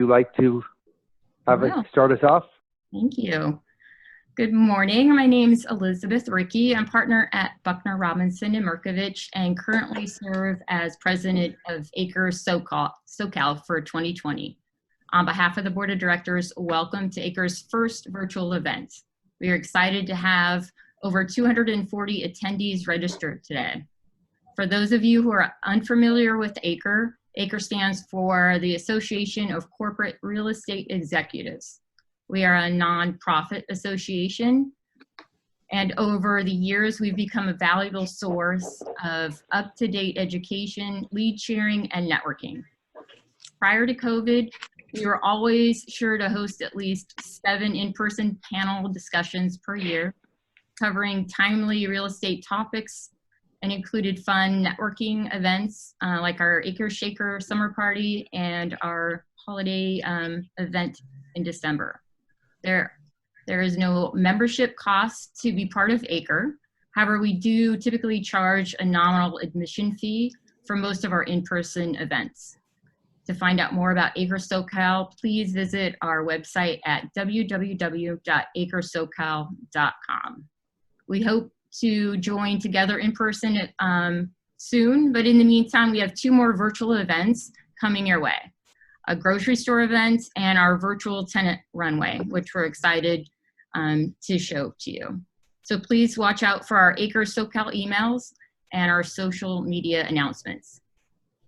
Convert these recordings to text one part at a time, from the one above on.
you like to have it start us off? Thank you. Good morning. My name is Elizabeth Rickey. I'm partner at Buckner, Robinson & Merkovich and currently serve as president of ACRE SoCal for 2020. On behalf of the board of directors, welcome to ACRE's first virtual event. We are excited to have over 240 attendees registered today. For those of you who are unfamiliar with ACRE, ACRE stands for the Association of Corporate Real Estate Executives. We are a nonprofit association, and over the years, we've become a valuable source of up-to-date education, lead sharing, and networking. Prior to COVID, we were always sure to host at least 7 in-person panel discussions per year, covering timely real estate topics, and included fun networking events like our Acre Shaker summer party and our holiday event in December. There is no membership cost to be part of ACRE. However, we do typically charge a nominal admission fee for most of our in-person events. To find out more about ACRE SoCal, please visit our website at www.acresocal.com. We hope to join together in person soon, but in the meantime, we have 2 more virtual events coming your way. A grocery store event and our virtual tenant runway, which we're excited to show to you. So please watch out for our ACRE SoCal emails and our social media announcements.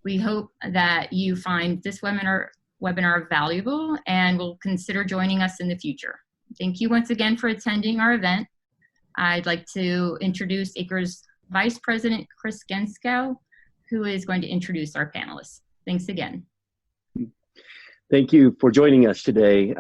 We hope that you find this webinar valuable and will consider joining us in the future. Thank you once again for attending our event. I'd like to introduce ACRE's Vice President, Chris Genskow, who is going to introduce our panelists. Thanks again. Thank you for joining us today.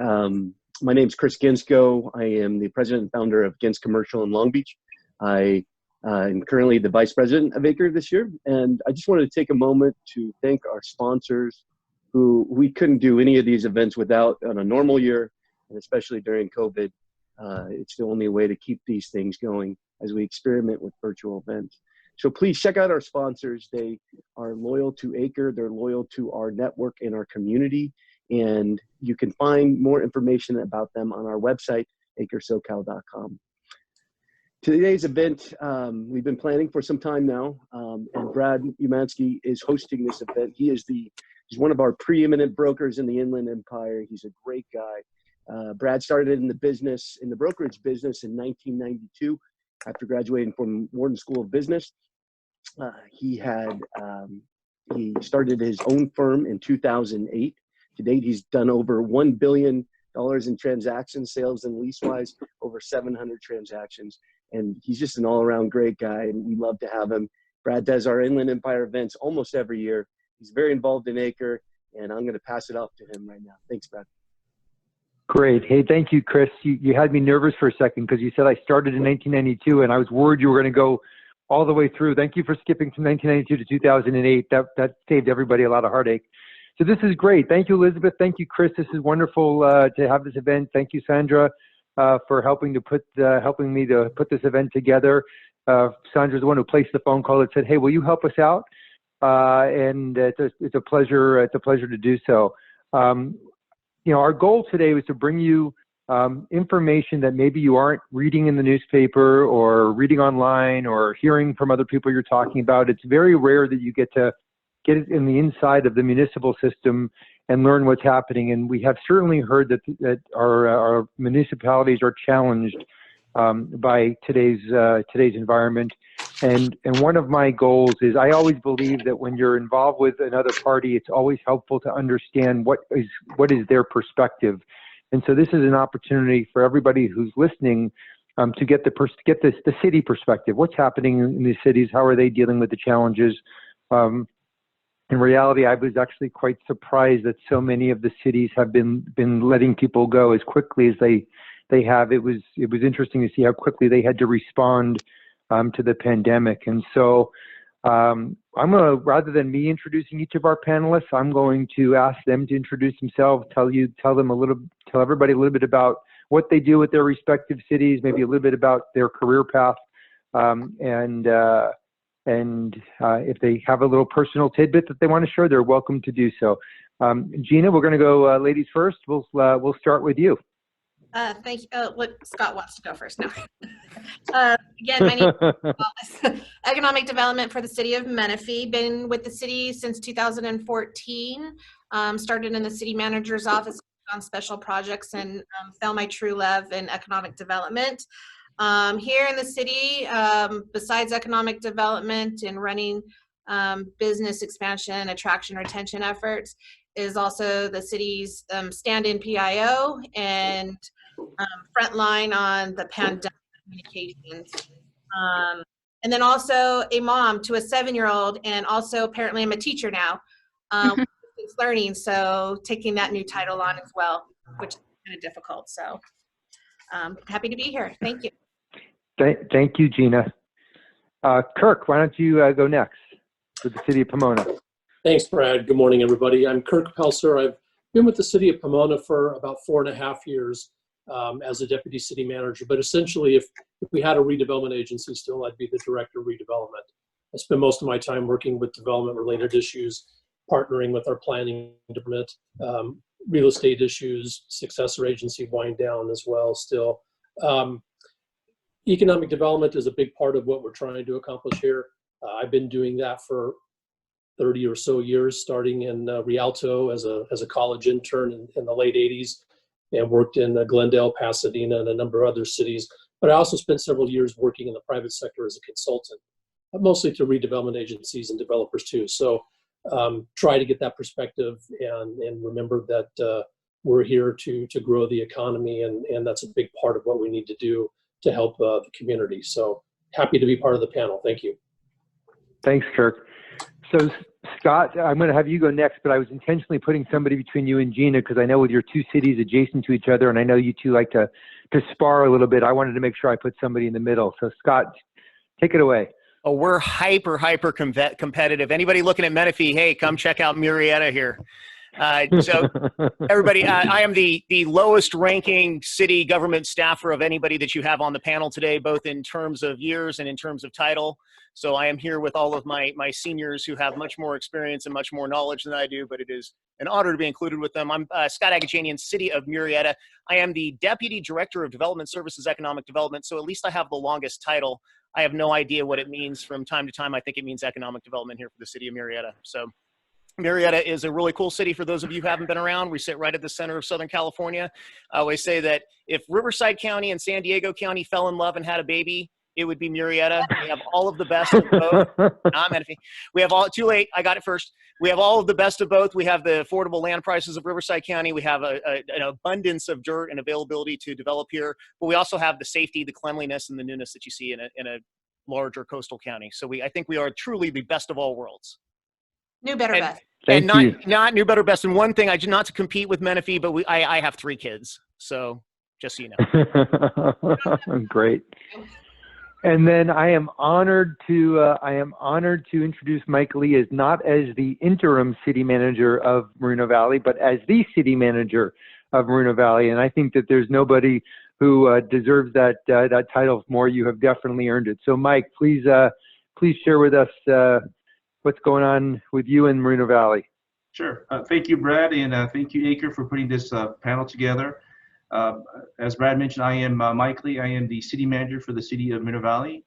My name is Chris Genskow. I am the president and founder of Gens Commercial in Long Beach. I am currently the vice president of ACRE this year, and I just wanted to take a moment to thank our sponsors who we couldn't do any of these events without on a normal year, and especially during COVID. It's the only way to keep these things going as we experiment with virtual events. So please check out our sponsors. They are loyal to ACRE. They're loyal to our network and our community. And you can find more information about them on our website, acresocal.com. Today's event, we've been planning for some time now, and Brad Umansky is hosting this event. He's one of our preeminent brokers in the Inland Empire. He's a great guy. Brad started in the brokerage business in 1992 after graduating from Wharton School of Business. He started his own firm in 2008. To date, he's done over $1 billion in transaction sales and lease-wise, over 700 transactions. And he's just an all-around great guy, and we love to have him. Brad does our Inland Empire events almost every year. He's very involved in ACRE, and I'm going to pass it off to him right now. Thanks, Brad. Great. Hey, thank you, Chris. You had me nervous for a second because you said I started in 1992, and I was worried you were going to go all the way through. Thank you for skipping from 1992 to 2008. That saved everybody a lot of heartache. So this is great. Thank you, Elizabeth. Thank you, Chris. This is wonderful to have this event. Thank you, Sandra, for helping me to put this event together. Sandra's the one who placed the phone call that said, "Hey, will you help us out?" And it's a pleasure. It's a pleasure to do so. Our goal today was to bring you information that maybe you aren't reading in the newspaper or reading online or hearing from other people you're talking about. It's very rare that you get to get it in the inside of the municipal system and learn what's happening. And we have certainly heard that our municipalities are challenged by today's environment. And one of my goals is I always believe that when you're involved with another party, it's always helpful to understand what is their perspective. And so this is an opportunity for everybody who's listening to get the city perspective. What's happening in these cities? How are they dealing with the challenges? In reality, I was actually quite surprised that so many of the cities have been letting people go as quickly as they have. It was interesting to see how quickly they had to respond to the pandemic. And so I'm going to, rather than me introducing each of our panelists, I'm going to ask them to introduce themselves, tell everybody a little bit about what they do with their respective cities, maybe a little bit about their career path, and if they have a little personal tidbit that they want to share, they're welcome to do so. Gina, we're going to go ladies first. We'll start with you. Thank you. Look, Scott wants to go first now. Again, my name is Gonzalez. Economic Development for the City of Menifee. Been with the city since 2014. Started in the city manager's office on special projects and found my true love in economic development. Here in the city, besides economic development and running business expansion, attraction, retention efforts, is also the city's stand-in PIO and frontline on the pandemic communications. And then also a mom to a 7-year-old, and also apparently I'm a teacher now, distance learning, so taking that new title on as well, which is kind of difficult. So happy to be here. Thank you. Thank you, Gina. Kirk, why don't you go next with the City of Pomona? Thanks, Brad. Good morning, everybody. I'm Kirk Pelser. I've been with the City of Pomona for about 4.5 years as a deputy city manager. But essentially, if we had a redevelopment agency still, I'd be the director of redevelopment. I spend most of my time working with development-related issues, partnering with our planning department, real estate issues, successor agency wind down as well still. Economic development is a big part of what we're trying to accomplish here. I've been doing that for 30 or so years, starting in Rialto as a college intern in the late 80s, and worked in Glendale, Pasadena, and a number of other cities. But I also spent several years working in the private sector as a consultant, mostly to redevelopment agencies and developers too. So try to get that perspective and remember that we're here to grow the economy, and that's a big part of what we need to do to help the community. So happy to be part of the panel. Thank you. Thanks, Kirk. So Scott, I'm going to have you go next, but I was intentionally putting somebody between you and Gina because I know with your two cities adjacent to each other, and I know you two like to spar a little bit, I wanted to make sure I put somebody in the middle. So Scott, take it away. Oh, we're hyper competitive. Anybody looking at Menifee, hey, come check out Murrieta here. So everybody, I am the lowest ranking city government staffer of anybody that you have on the panel today, both in terms of years and in terms of title. So I am here with all of my seniors who have much more experience and much more knowledge than I do, but it is an honor to be included with them. I'm Scott Agajanian, City of Murrieta. I am the Deputy Director of Development Services Economic Development, so at least I have the longest title. I have no idea what it means from time to time. I think it means economic development here for the City of Murrieta. So Murrieta is a really cool city for those of you who haven't been around. We sit right at the center of Southern California. I always say that if Riverside County and San Diego County fell in love and had a baby, it would be Murrieta. We have all of the best of both. Menifee. We have all, too late, I got it first. We have all of the best of both. We have the affordable land prices of Riverside County. We have an abundance of dirt and availability to develop here, but we also have the safety, the cleanliness, and the newness that you see in a larger coastal county. So I think we are truly the best of all worlds. New, better, best. Thank you. Not new, better, best. And one thing, not to compete with Menifee, but I have 3 kids. So just so you know. Great. And then I am honored to introduce Mike Lee as not as the interim city manager of Moreno Valley, but as the city manager of Moreno Valley. And I think that there's nobody who deserves that title more. You have definitely earned it. So Mike, please share with us what's going on with you in Moreno Valley. Sure. Thank you, Brad, and thank you, ACRE, for putting this panel together. As Brad mentioned, I am Mike Lee. I am the city manager for the city of Moreno Valley.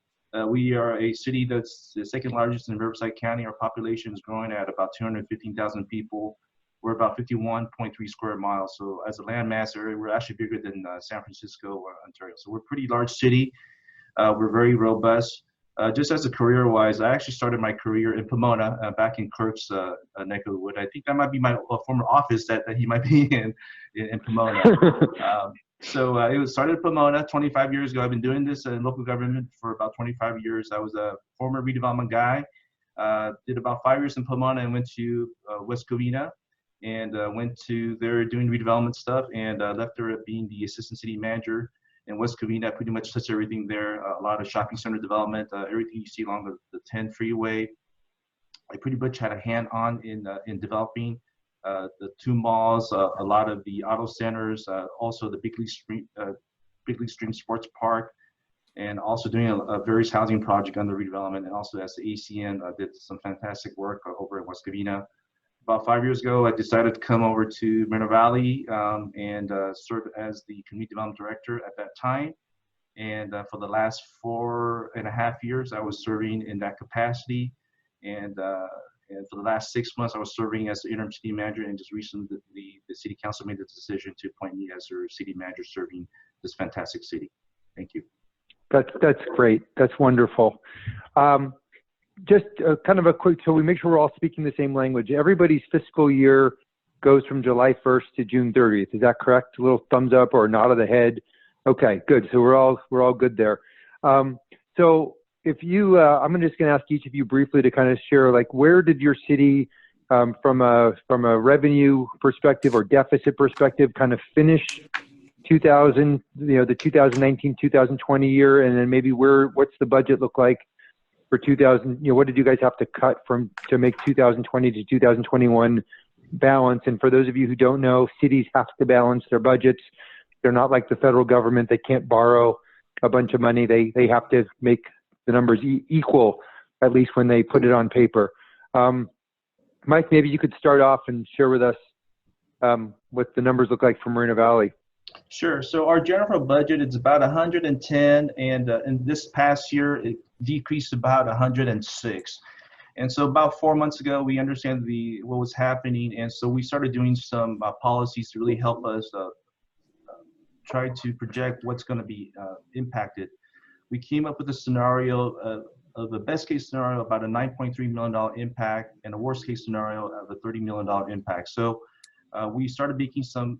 We are a city that's the second largest in Riverside County. Our population is growing at about 215,000 people. We're about 51.3 square miles. So as a landmass area, we're actually bigger than San Francisco or Ontario. So we're a pretty large city. We're very robust. Just as a career-wise, I actually started my career in Pomona, back in Kirk's neck of the wood. I think that might be my former office that he might be in Pomona. So it was started in Pomona 25 years ago. I've been doing this in local government for about 25 years. I was a former redevelopment guy. Did about 5 years in Pomona and went to West Covina and went to there doing redevelopment stuff and left there being the assistant city manager. In West Covina, I pretty much touched everything there. A lot of shopping center development, everything you see along the 10 freeway. I pretty much had a hand on in developing the 2 malls, a lot of the auto centers, also the Big League Stream Sports Park, and also doing a various housing project under redevelopment. And also as the ACN did some fantastic work over in West Covina. about 5 years ago, I decided to come over to Moreno Valley and serve as the community development director at that time. And for the last 4.5 years, I was serving in that capacity. And for the last 6 months, I was serving as the interim city manager. And just recently, the city council made the decision to appoint me as their city manager, serving this fantastic city. Thank you. That's great. That's wonderful. Just kind of a quick, so we make sure we're all speaking the same language. Everybody's fiscal year goes from July 1st to June 30th. Is that correct? A little thumbs up or a nod of the head. Okay, good. So we're all good there. So if you, I'm just going to ask each of you briefly to kind of share, like, where did your city, from a revenue perspective or deficit perspective, kind of finish the 2019-2020 year, and then maybe what's the budget look like for 2000? What did you guys have to cut to make 2020 to 2021 balance? And for those of you who don't know, cities have to balance their budgets. They're not like the federal government. They can't borrow a bunch of money. They have to make the numbers equal, at least when they put it on paper. Mike, maybe you could start off and share with us what the numbers look like for Moreno Valley. Sure. So our general budget is about 110, and in this past year it decreased about 106. And so about 4 months ago, we understand what was happening, and so we started doing some policies to really help us try to project what's going to be impacted. We came up with a scenario of a best case scenario about a $9.3 million impact, and a worst case scenario of a $30 million impact. So we started making some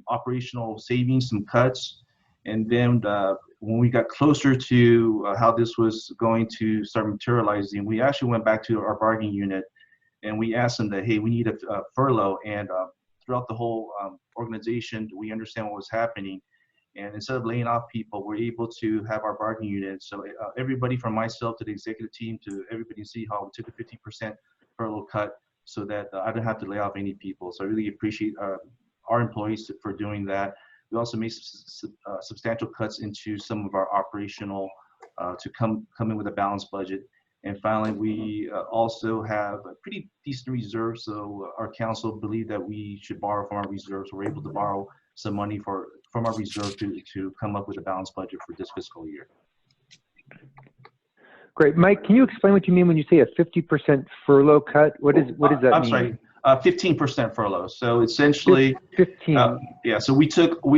operational savings, some cuts, and then when we got closer to how this was going to start materializing, we actually went back to our bargaining unit and we asked them that, hey, we need a furlough. And throughout the whole organization, we understand what was happening. And instead of laying off people, we're able to have our bargaining unit. So everybody from myself to the executive team to everybody in City Hall, we took a 50% furlough cut so that I didn't have to lay off any people. So I really appreciate our employees for doing that. We also made substantial cuts into some of our operational to come in with a balanced budget. And finally, we also have a pretty decent reserve. So our council believed that we should borrow from our reserves. We're able to borrow some money from our reserve to come up with a balanced budget for this fiscal year. Great. Mike, can you explain what you mean when you say a 50% furlough cut? What does that mean? I'm sorry, 15% furlough. So essentially, 15. Yeah. So we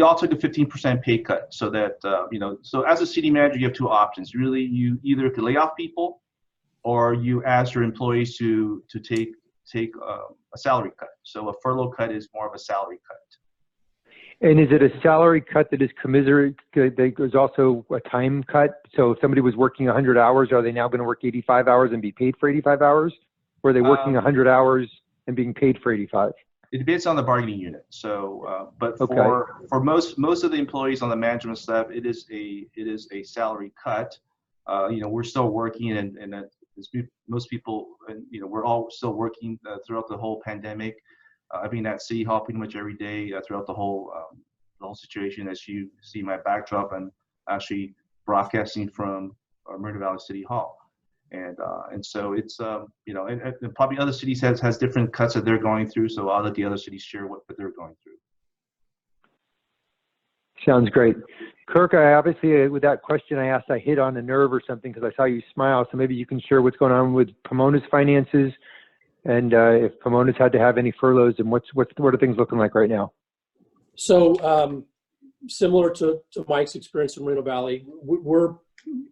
all took a 15% pay cut, so that so as a city manager, you have two options. Really, you either could lay off people, or you ask your employees to take a salary cut. So a furlough cut is more of a salary cut. And is it a salary cut that is commensurate? There's also a time cut. So if somebody was working 100 hours, are they now going to work 85 hours and be paid for 85 hours? Or are they working 100 hours and being paid for 85? It depends on the bargaining unit. So, but Okay. for most of the employees on the management staff, it is a salary cut. We're still working, and most people, we're all still working throughout the whole pandemic. I've been at City Hall pretty much every day throughout the whole situation. As you see my backdrop, I'm actually broadcasting from Moreno Valley City Hall, and so it's and probably other cities has different cuts that they're going through. So I'll let the other cities share what they're going through. Sounds great. Kirk, I obviously, with that question I asked, I hit on a nerve or something because I saw you smile. So maybe you can share what's going on with Pomona's finances, and if Pomona's had to have any furloughs, and what are things looking like right now? So similar to Mike's experience in Moreno Valley, we're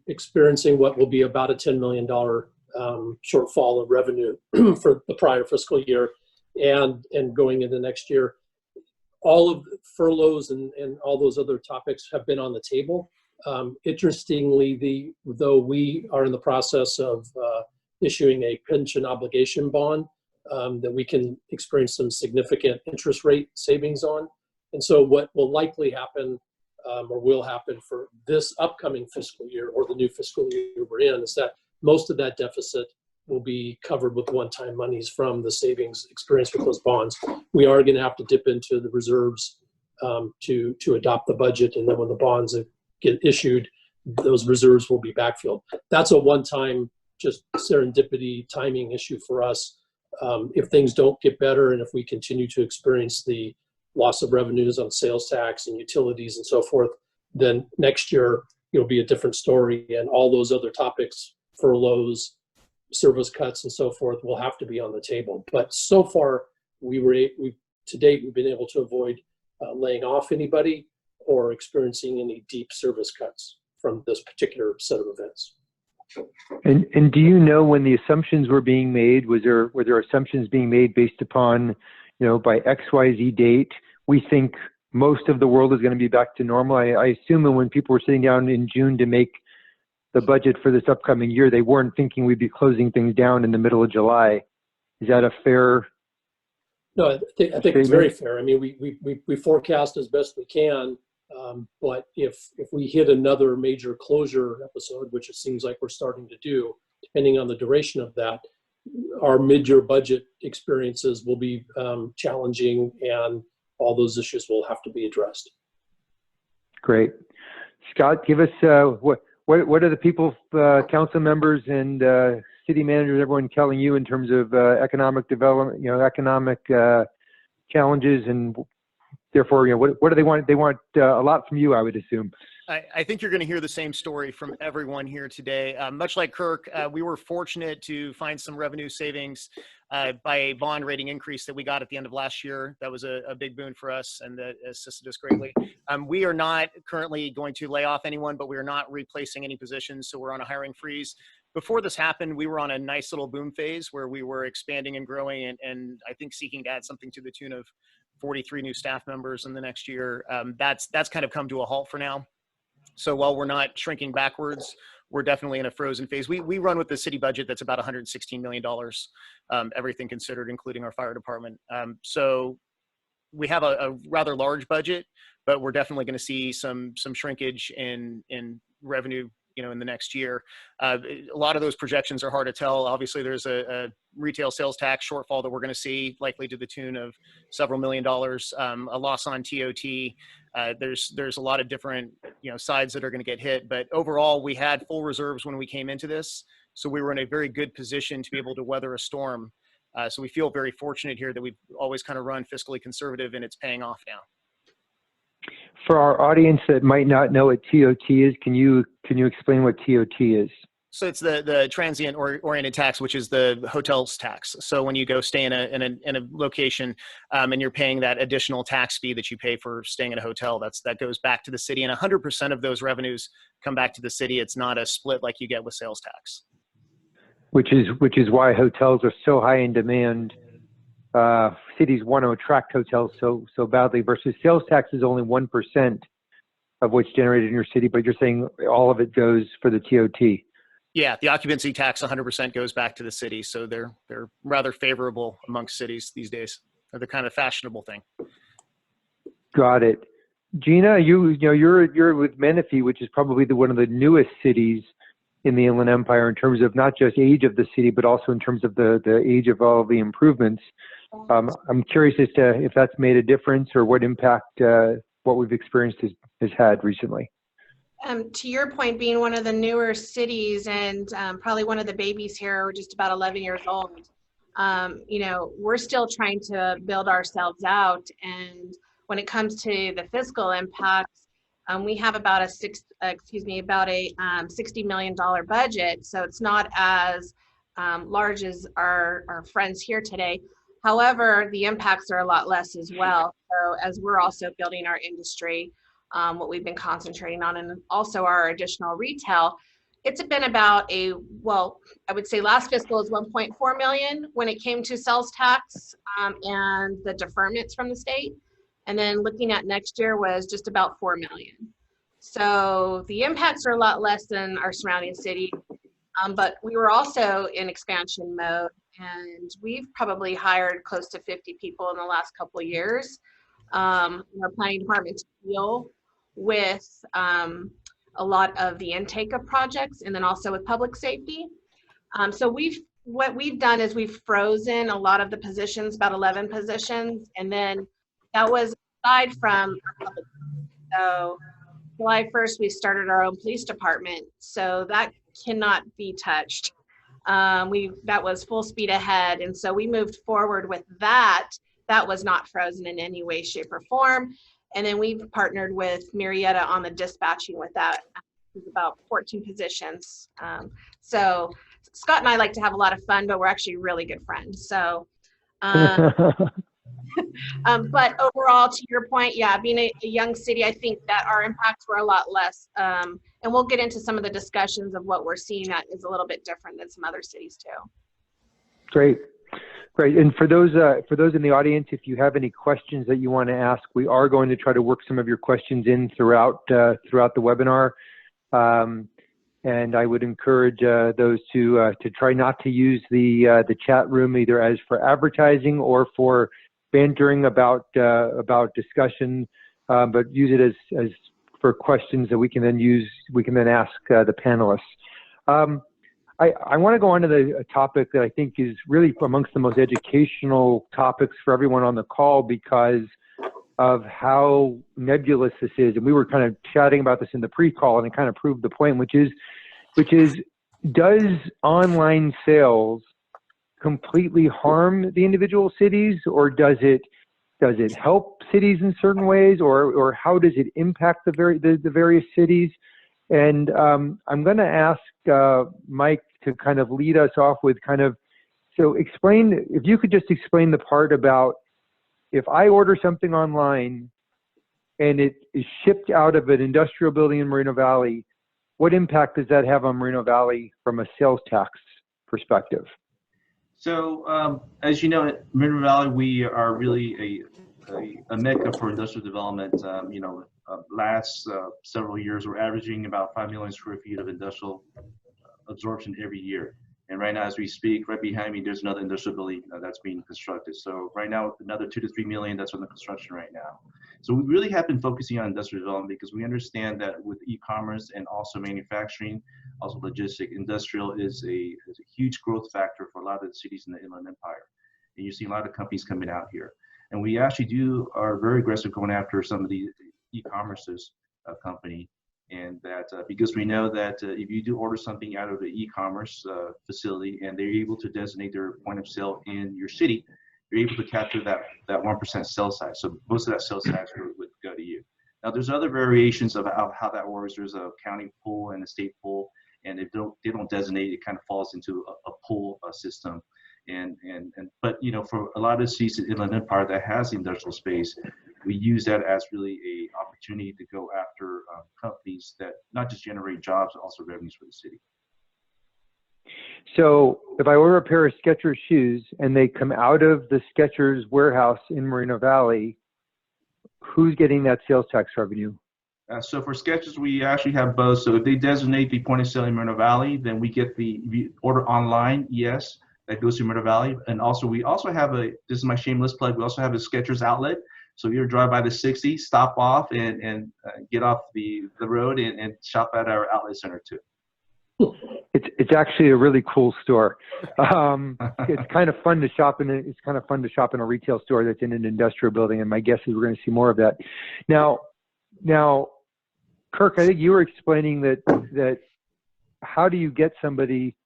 experiencing what will be about a $10 million shortfall of revenue for the prior fiscal year and going into next year. All of furloughs and all those other topics have been on the table. Interestingly, though we are in the process of issuing a pension obligation bond that we can experience some significant interest rate savings on. And so what will likely happen or will happen for this upcoming fiscal year or the new fiscal year we're in is that most of that deficit will be covered with one-time monies from the savings experienced with those bonds. We are going to have to dip into the reserves to adopt the budget, and then when the bonds get issued, those reserves will be backfilled. That's a one-time, just serendipity timing issue for us. If things don't get better and if we continue to experience the loss of revenues on sales tax and utilities and so forth, then next year it'll be a different story, and all those other topics, furloughs, service cuts and so forth, will have to be on the table. But so far, to date, we've been able to avoid laying off anybody or experiencing any deep service cuts from this particular set of events. And do you know when the assumptions were being made? Were there assumptions being made based upon, by XYZ date, we think most of the world is going to be back to normal? I assume that when people were sitting down in June to make the budget for this upcoming year, they weren't thinking we'd be closing things down in the middle of July. Is that a fair? No, I think it's very fair. I mean, we forecast as best we can, but if we hit another major closure episode, which it seems like we're starting to do, depending on the duration of that, our mid-year budget experiences will be challenging, and all those issues will have to be addressed. Great. Scott, give us what are the people, council members and city managers, everyone telling you in terms of economic development, economic challenges, and therefore, what do they want? They want a lot from you, I would assume. I think you're going to hear the same story from everyone here today. Much like Kirk, we were fortunate to find some revenue savings by a bond rating increase that we got at the end of last year. That was a big boon for us, and that assisted us greatly. We are not currently going to lay off anyone, but we are not replacing any positions, so we're on a hiring freeze. Before this happened, we were on a nice little boom phase where we were expanding and growing, and I think seeking to add something to the tune of 43 new staff members in the next year. That's kind of come to a halt for now. So while we're not shrinking backwards, we're definitely in a frozen phase. We run with the city budget that's about $116 million, everything considered, including our fire department. So we have a rather large budget, but we're definitely going to see some shrinkage in revenue, in the next year. A lot of those projections are hard to tell. Obviously, there's a retail sales tax shortfall that we're going to see, likely to the tune of several $1 million, a loss on TOT. There's a lot of different sides that are going to get hit, but overall, we had full reserves when we came into this, so we were in a very good position to be able to weather a storm. So we feel very fortunate here that we've always kind of run fiscally conservative, and it's paying off now. For our audience that might not know what TOT is, can you explain what TOT is? So it's the transient oriented tax, which is the hotel's tax. So when you go stay in a location and you're paying that additional tax fee that you pay for staying in a hotel, that goes back to the city, and 100% of those revenues come back to the city. It's not a split like you get with sales tax. Which is why hotels are so high in demand. Cities want to attract hotels so badly, versus sales tax is only 1% of what's generated in your city, but you're saying all of it goes for the TOT. Yeah, the occupancy tax 100% goes back to the city, so they're rather favorable amongst cities these days. They're the kind of fashionable thing. Got it. Gina, you're with Menifee, which is probably one of the newest cities in the Inland Empire in terms of not just age of the city, but also in terms of the age of all the improvements. I'm curious as to if that's made a difference or what impact what we've experienced has had recently. To your point, being one of the newer cities and probably one of the babies here, we're just about 11 years old. We're still trying to build ourselves out, and when it comes to the fiscal impacts, we have about a $60 million budget, so it's not as large as our friends here today. However, the impacts are a lot less as well. So as we're also building our industry, what we've been concentrating on, and also our additional retail, it's been about I would say last fiscal is 1.4 million when it came to sales tax and the deferments from the state. And then looking at next year was just about 4 million. So the impacts are a lot less than our surrounding city, but we were also in expansion mode, and we've probably hired close to 50 people in the last couple of years. Our planning department to deal with a lot of the intake of projects, and then also with public safety. So what we've done is we've frozen a lot of the positions, about 11 positions, and then that was aside from our public. So July 1st, we started our own police department, so that cannot be touched. That was full speed ahead. And so we moved forward with that. That was not frozen in any way, shape, or form. And then we've partnered with Murrieta on the dispatching with that. It's about 14 positions. So Scott and I like to have a lot of fun, but we're actually really good friends. So, but overall, to your point, yeah, being a young city, I think that our impacts were a lot less. And we'll get into some of the discussions of what we're seeing that is a little bit different than some other cities too. Great. Great. And for those in the audience, if you have any questions that you want to ask, we are going to try to work some of your questions in throughout the webinar. And I would encourage those to try not to use the chat room either as for advertising or for bantering about discussion, but use it as for questions that we can then ask the panelists. I want to go on to a topic that I think is really amongst the most educational topics for everyone on the call because of how nebulous this is. And we were kind of chatting about this in the pre-call, and it kind of proved the point, which is, does online sales completely harm the individual cities, or does it help cities in certain ways, or how does it impact the various cities? And I'm going to ask Mike to kind of lead us off with so explain, if you could just explain the part about if I order something online and it is shipped out of an industrial building in Moreno Valley, what impact does that have on Moreno Valley from a sales tax perspective? So as you know, at Moreno Valley, we are really a mecca for industrial development. Last several years, we're averaging about 5 million square feet of industrial absorption every year. And right now, as we speak, right behind me, there's another industrial building that's being constructed. So right now, another 2 to 3 million that's under construction right now. So we really have been focusing on industrial development because we understand that with e-commerce and also manufacturing, also logistic, industrial is a huge growth factor for a lot of the cities in the Inland Empire. And you see a lot of companies coming out here. And we actually are very aggressive going after some of the e-commerce's company. And that because we know that if you do order something out of the e-commerce facility and they're able to designate their point of sale in your city, you're able to capture that 1% sales tax. So most of that sales tax would go to you. Now there's other variations of how that works. There's a county pool and a state pool, and if they don't designate, it kind of falls into a pool system. But for a lot of cities in Inland Empire that has industrial space, we use that as really a opportunity to go after companies that not just generate jobs, but also revenues for the city. So if I order a pair of Skechers shoes and they come out of the Skechers warehouse in Moreno Valley, who's getting that sales tax revenue? So for Skechers, we actually have both. So if they designate the point of sale in Moreno Valley, then we get if you order online, yes, that goes to Moreno Valley. And also, we also have this is my shameless plug, we also have a Skechers outlet. So if you drive by the 60, stop off and get off the road and shop at our outlet center too. It's actually a really cool store. It's kind of fun to shop in. It's kind of fun to shop in a retail store that's in an industrial building, and my guess is we're going to see more of that. Now, Kirk, I think you were explaining that how do you get somebody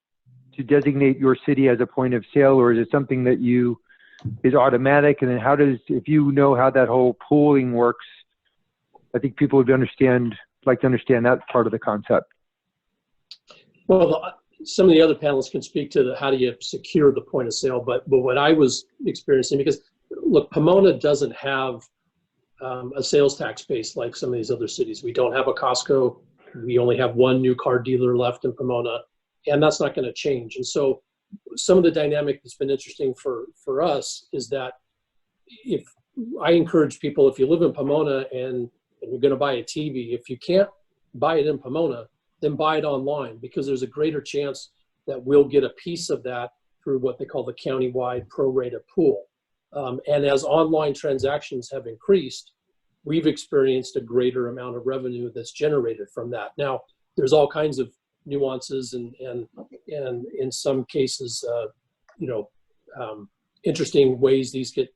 to designate your city as a point of sale, or is it something that is automatic? And then if you know how that whole pooling works, I think people would like to understand that part of the concept. Well, some of the other panelists can speak to how do you secure the point of sale, but what I was experiencing, because look, Pomona doesn't have a sales tax base like some of these other cities. We don't have a Costco. We only have one new car dealer left in Pomona, and that's not going to change. And so some of the dynamic that's been interesting for us is that if I encourage people, if you live in Pomona and you're going to buy a TV, if you can't buy it in Pomona, then buy it online, because there's a greater chance that we'll get a piece of that through what they call the countywide pro-rata pool. And as online transactions have increased, we've experienced a greater amount of revenue that's generated from that. Now, there's all kinds of nuances and in some cases, interesting ways these get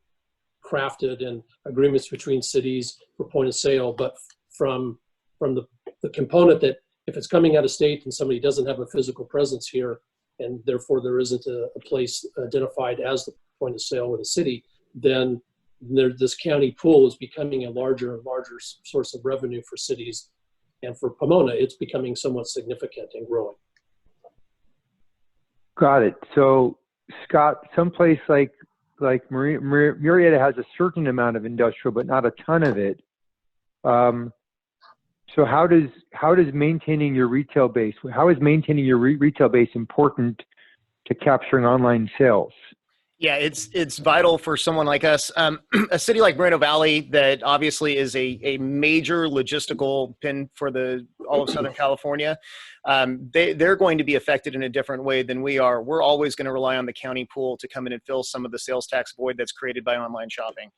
crafted and agreements between cities for point of sale. But from the component that if it's coming out of state and somebody doesn't have a physical presence here, and therefore there isn't a place identified as the point of sale with the city, then this county pool is becoming a larger and larger source of revenue for cities. And for Pomona, it's becoming somewhat significant and growing. Got it. So, Scott, someplace like Murrieta has a certain amount of industrial, but not a ton of it. So how does maintaining your retail base? How is maintaining your retail base important to capturing online sales? Yeah, it's vital for someone like us. A city like Moreno Valley that obviously is a major logistical pin for all of Southern California. They're going to be affected in a different way than we are. We're always going to rely on the county pool to come in and fill some of the sales tax void that's created by online shopping.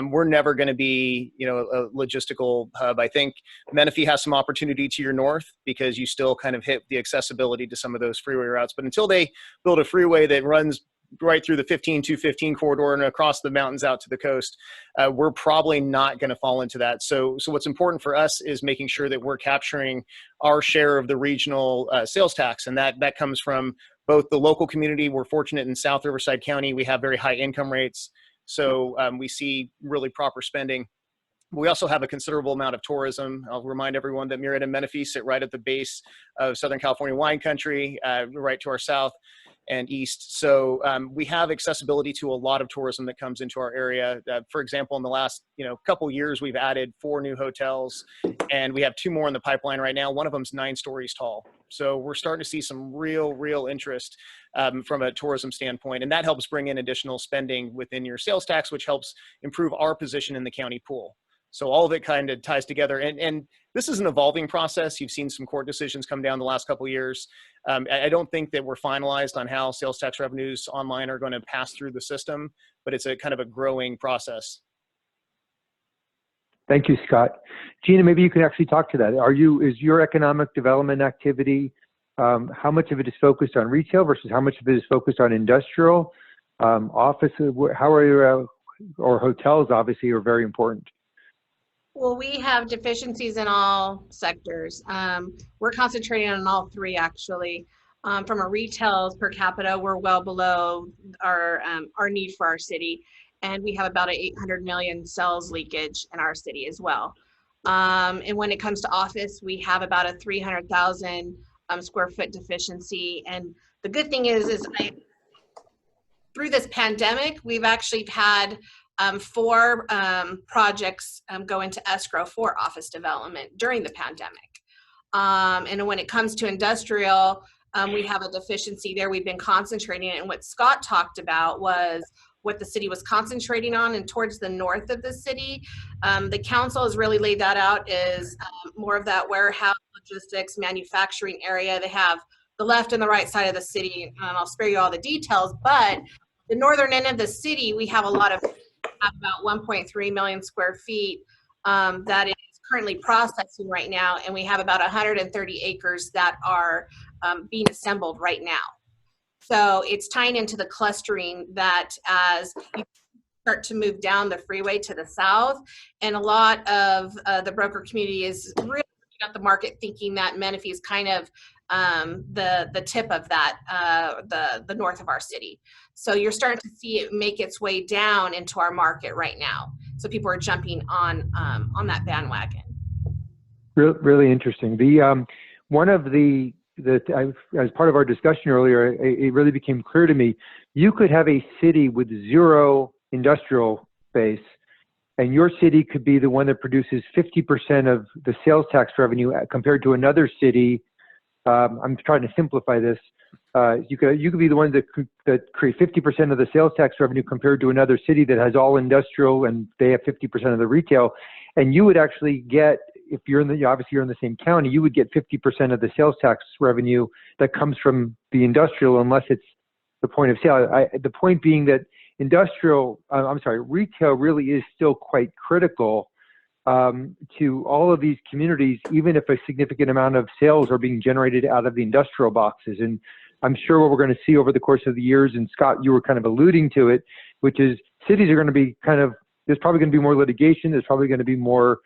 We're never going to be, a logistical hub. I think Menifee has some opportunity to your north because you still kind of hit the accessibility to some of those freeway routes. But until they build a freeway that runs right through the 15-215 corridor and across the mountains out to the coast, we're probably not going to fall into that. So what's important for us is making sure that we're capturing our share of the regional sales tax. And that comes from both the local community. We're fortunate in South Riverside County, we have very high income rates. So we see really proper spending. We also have a considerable amount of tourism. I'll remind everyone that Murrieta and Menifee sit right at the base of Southern California wine country, right to our south and east. So we have accessibility to a lot of tourism that comes into our area. For example, in the last couple years, we've added 4 new hotels, and we have 2 more in the pipeline right now. One of them's 9 stories tall. So we're starting to see some real interest from a tourism standpoint, and that helps bring in additional spending within your sales tax, which helps improve our position in the county pool. So all of it kind of ties together. And this is an evolving process. You've seen some court decisions come down the last couple of years. I don't think that we're finalized on how sales tax revenues online are going to pass through the system, but it's a kind of a growing process. Thank you, Scott. Gina, maybe you can actually talk to that. Is your economic development activity, how much of it is focused on retail versus how much of it is focused on industrial, office, how are you, or hotels obviously are very important? Well, we have deficiencies in all sectors. We're concentrating on all 3 actually. From a retail per capita, we're well below our need for our city. And we have about an 800 million sales leakage in our city as well. And when it comes to office, we have about a 300,000 square foot deficiency. And the good thing is through this pandemic, we've actually had 4 projects go into escrow for office development during the pandemic. And when it comes to industrial, we have a deficiency there. We've been concentrating, and what Scott talked about was what the city was concentrating on, and towards the north of the city. The council has really laid that out as more of that warehouse, logistics, manufacturing area. They have the left and the right side of the city, and I'll spare you all the details, but the northern end of the city, we have about 1.3 million square feet that is currently processing right now, and we have about 130 acres that are being assembled right now. So it's tying into the clustering that as you start to move down the freeway to the south, and a lot of the broker community is really at the market thinking that Menifee is kind of the tip of that, the north of our city. So you're starting to see it make its way down into our market right now. So people are jumping on that bandwagon. Really interesting. One of as part of our discussion earlier, it really became clear to me, you could have a city with 0 industrial base, and your city could be the one that produces 50% of the sales tax revenue compared to another city. I'm trying to simplify this. You could be the one that create 50% of the sales tax revenue compared to another city that has all industrial and they have 50% of the retail. And you would actually get, if you're obviously you're in the same county, you would get 50% of the sales tax revenue that comes from the industrial, unless it's the point of sale. The point being that retail really is still quite critical to all of these communities, even if a significant amount of sales are being generated out of the industrial boxes. And I'm sure what we're going to see over the course of the years, and Scott, you were kind of alluding to it, which is cities are going to be there's probably going to be more litigation. There's probably going to be more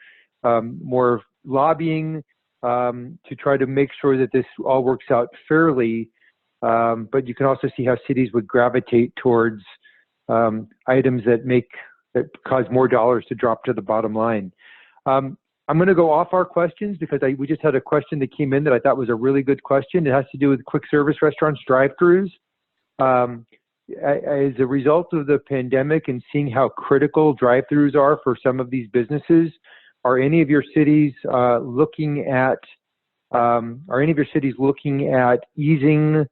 lobbying to try to make sure that this all works out fairly. but you can also see how cities would gravitate towards items that cause more dollars to drop to the bottom line. I'm going to go off our questions because we just had a question that came in that I thought was a really good question. It has to do with quick service restaurants, drive-thrus. As a result of the pandemic and seeing how critical drive-thrus are for some of these businesses, are any of your cities looking at easing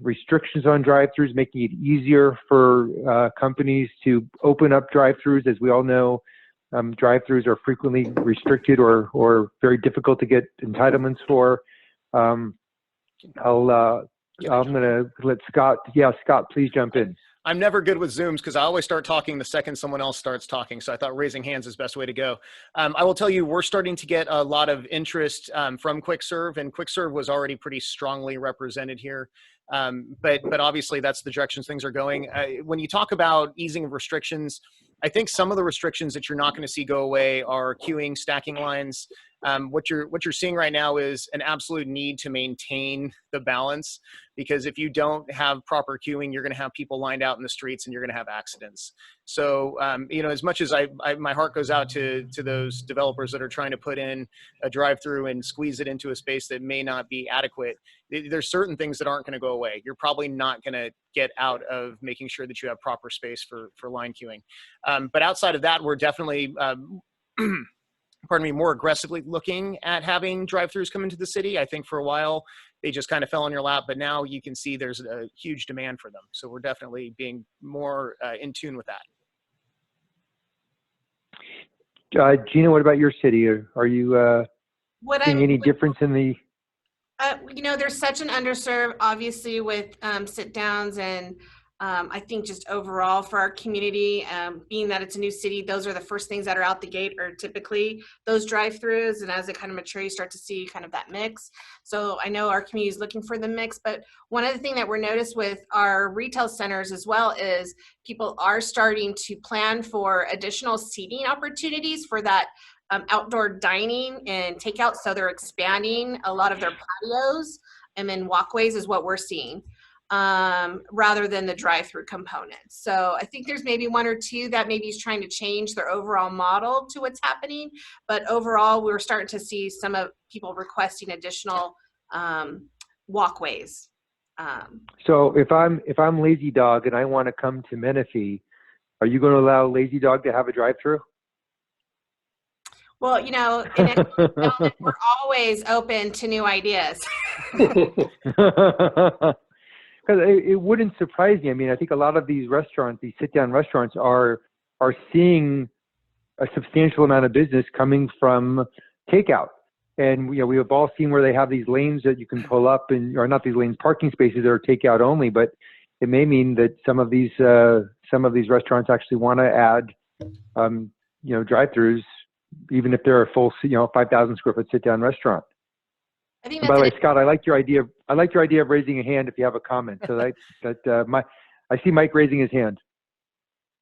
restrictions on drive-thrus, making it easier for companies to open up drive-thrus? As we all know, drive-thrus are frequently restricted or very difficult to get entitlements for. I'm going to let Scott. Yeah, Scott, please jump in. I'm never good with Zooms because I always start talking the second someone else starts talking. So I thought raising hands is the best way to go. I will tell you, we're starting to get a lot of interest from QuickServe, and QuickServe was already pretty strongly represented here. But obviously that's the directions things are going. When you talk about easing of restrictions, I think some of the restrictions that you're not going to see go away are queuing, stacking lines. What you're seeing right now is an absolute need to maintain the balance, because if you don't have proper queuing, you're going to have people lined out in the streets and you're going to have accidents. So, as much as my heart goes out to those developers that are trying to put in a drive-through and squeeze it into a space that may not be adequate, there's certain things that aren't going to go away. You're probably not going to get out of making sure that you have proper space for line queuing. But outside of that, we're definitely, more aggressively looking at having drive-thrus come into the city. I think for a while they just kind of fell on your lap, but now you can see there's a huge demand for them. So we're definitely being more in tune with that. Gina, what about your city? Are you seeing any difference in the? There's such an underserved, obviously, with sit downs, and I think just overall for our community, being that it's a new city, those are the first things that are out the gate are typically those drive-thrus. And as it kind of mature, you start to see kind of that mix. So I know our community is looking for the mix, but one other thing that we're noticed with our retail centers as well is people are starting to plan for additional seating opportunities for that outdoor dining and takeout. So they're expanding a lot of their patios and then walkways is what we're seeing. Rather than the drive-through component. So I think there's maybe one or two that maybe is trying to change their overall model to what's happening. But overall, we're starting to see some of people requesting additional walkways. So if I'm Lazy Dog and I want to come to Menifee, are you going to allow Lazy Dog to have a drive-through? Well, in economic development, we're always open to new ideas. Because it wouldn't surprise me. I mean, I think a lot of these restaurants, these sit-down restaurants, are seeing a substantial amount of business coming from takeout. And we have all seen where they have these lanes that you can pull up, or not these lanes, parking spaces that are takeout only. But it may mean that some of these restaurants actually want to add, drive-thrus, even if they're a full, 5,000 square foot sit-down restaurant. I think by the way, Scott, I like your idea. I like your idea of raising a hand if you have a comment. So I see Mike raising his hand.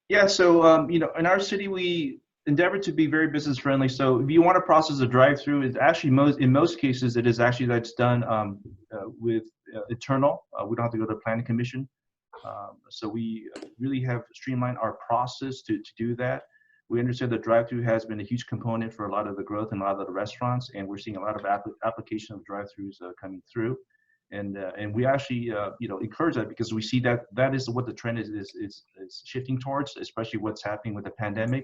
Yeah. So in our city, we endeavor to be very business friendly. So if you want to process a drive-through, it's actually in most cases it is actually that's done with internal. We don't have to go to the planning commission. So we really have streamlined our process to do that. We understand that drive-through has been a huge component for a lot of the growth in a lot of the restaurants, and we're seeing a lot of application of drive-throughs coming through, and we actually encourage that because we see that is what the trend is shifting towards, especially what's happening with the pandemic,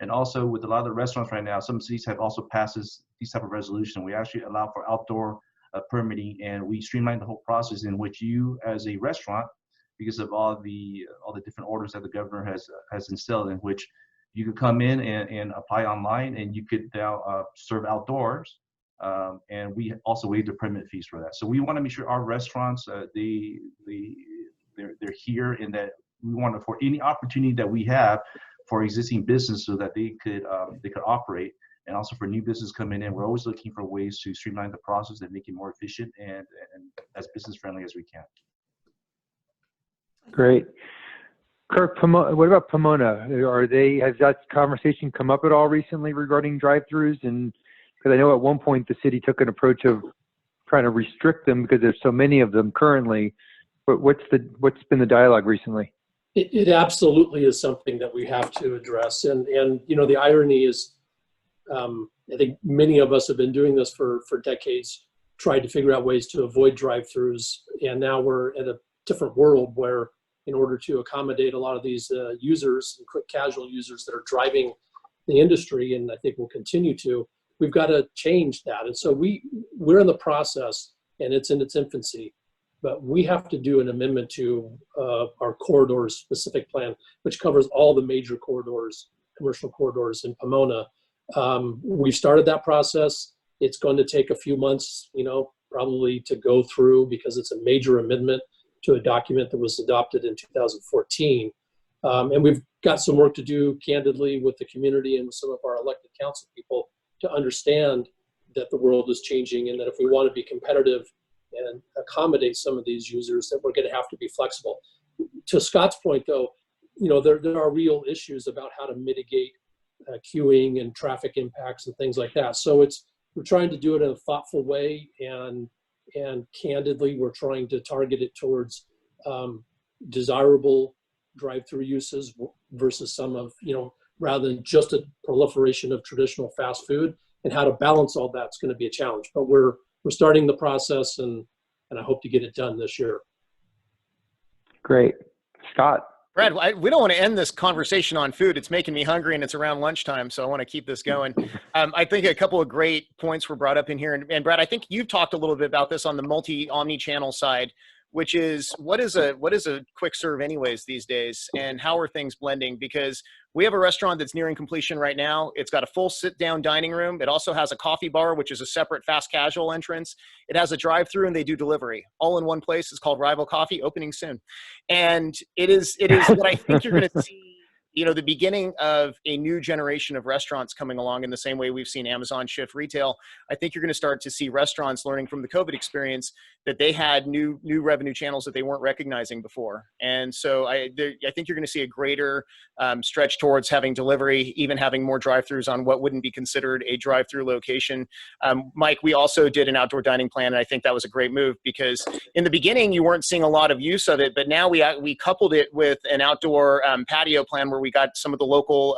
and also with a lot of the restaurants right now. Some cities have also passed these type of resolution. We actually allow for outdoor permitting, and we streamline the whole process in which you, as a restaurant, because of all the different orders that the governor has instilled, in which you could come in and apply online, and you could now serve outdoors. And we also waive the permit fees for that. So we want to make sure our restaurants, they're here, and that we want to, for any opportunity that we have for existing business, so that they could operate, and also for new business coming in. We're always looking for ways to streamline the process and make it more efficient and as business friendly as we can. Great. Kirk, what about Pomona? Has that conversation come up at all recently regarding drive-thrus? And because I know at one point the city took an approach of trying to restrict them because there's so many of them currently. But what's been the dialogue recently? It absolutely is something that we have to address. And you know, the irony is, I think many of us have been doing this for decades, tried to figure out ways to avoid drive-throughs. And now we're at a different world where, in order to accommodate a lot of these users and quick casual users that are driving the industry, and I think will continue to, we've got to change that. And so we're in the process, and it's in its infancy, but we have to do an amendment to our corridors specific plan, which covers all the major corridors, commercial corridors in Pomona. We've started that process. It's going to take a few months, you know, probably to go through, because it's a major amendment to a document that was adopted in 2014. And we've got some work to do, candidly, with the community and with some of our elected council people to understand that the world is changing, and that if we want to be competitive and accommodate some of these users, that we're going to have to be flexible. To Scott's point, though, you know, there are real issues about how to mitigate queuing and traffic impacts and things like that. So we're trying to do it in a thoughtful way, and candidly, we're trying to target it towards desirable drive-through uses versus some of, you know, rather than just a proliferation of traditional fast food. And how to balance all that's going to be a challenge. But we're starting the process, and I hope to get it done this year. Great. Scott. Brad, we don't want to end this conversation on food. It's making me hungry, and it's around lunchtime, so I want to keep this going. I think a couple of great points were brought up in here. And Brad, I think you've talked a little bit about this on the omni-channel side, which is what is a quick serve anyways these days, and how are things blending? Because we have a restaurant that's nearing completion right now. It's got a full sit-down dining room. It also has a coffee bar, which is a separate fast casual entrance. It has a drive-through, and they do delivery all in one place. It's called Rival Coffee, opening soon. And it is what I think you're going to see, you know, the beginning of a new generation of restaurants coming along in the same way we've seen Amazon shift retail. I think you're going to start to see restaurants learning from the COVID experience that they had new revenue channels that they weren't recognizing before. And so I think you're going to see a greater stretch towards having delivery, even having more drive-throughs on what wouldn't be considered a drive-through location. Mike, we also did an outdoor dining plan, and I think that was a great move, because in the beginning you weren't seeing a lot of use of it, but now we coupled it with an outdoor patio plan where we got some of the local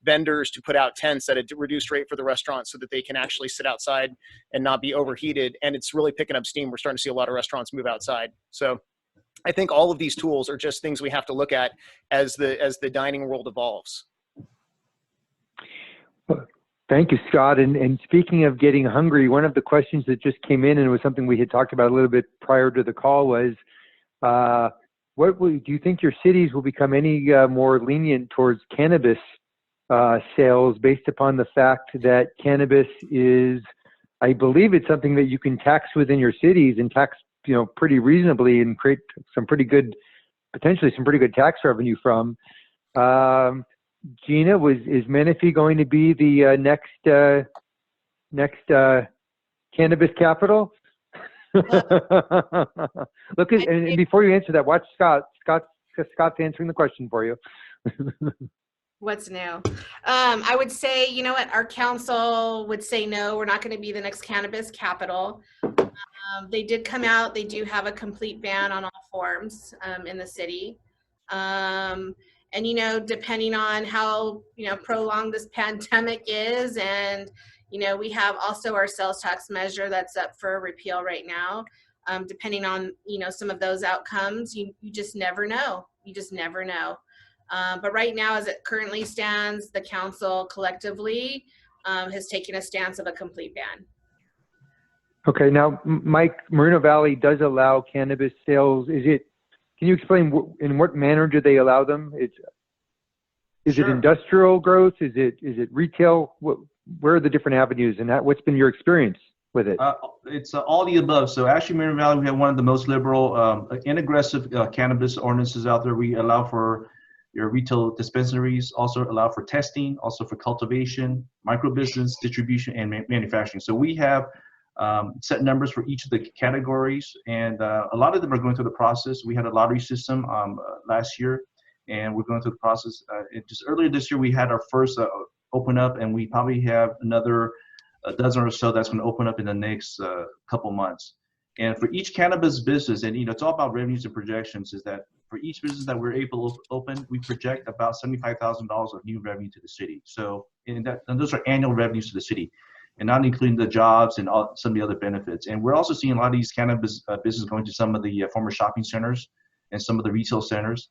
vendors to put out tents at a reduced rate for the restaurants so that they can actually sit outside and not be overheated. And it's really picking up steam. We're starting to see a lot of restaurants move outside. So I think all of these tools are just things we have to look at as the dining world evolves. Thank you, Scott. And speaking of getting hungry, one of the questions that just came in, and it was something we had talked about a little bit prior to the call, was do you think your cities will become any more lenient towards cannabis sales, based upon the fact that cannabis is, I believe it's something that you can tax within your cities, and tax, you know, pretty reasonably, and create potentially some pretty good tax revenue from. Gina, is Menifee going to be the next cannabis capital? Look at, and before you answer that, watch Scott. Scott's answering the question for you. What's new? I would say, you know what, our council would say no, we're not going to be the next cannabis capital. They did come out, they do have a complete ban on all forms in the city. And, you know, depending on how, you know, prolonged this pandemic is, and, you know, we have also our sales tax measure that's up for repeal right now. Depending on, you know, some of those outcomes, you just never know. You just never know. But right now, as it currently stands, the council collectively has taken a stance of a complete ban. Okay, now, Mike, Moreno Valley does allow cannabis sales. Can you explain in what manner do they allow them? Is Sure. it industrial growth? Is it retail? Where are the different avenues, and what's been your experience with it? It's all the above. So actually, Moreno Valley, we have one of the most liberal and aggressive cannabis ordinances out there. We allow for your retail dispensaries, also allow for testing, also for cultivation, micro business, distribution, and manufacturing. So we have set numbers for each of the categories, and a lot of them are going through the process. We had a lottery system last year, and we're going through the process. Just earlier this year, we had our first open up, and we probably have another a dozen or so that's going to open up in the next couple months. And for each cannabis business, and it's all about revenues and projections, is that for each business that we're able to open, we project about $75,000 of new revenue to the city. So and those are annual revenues to the city, and not including the jobs and some of the other benefits. And we're also seeing a lot of these cannabis businesses going to some of the former shopping centers and some of the retail centers,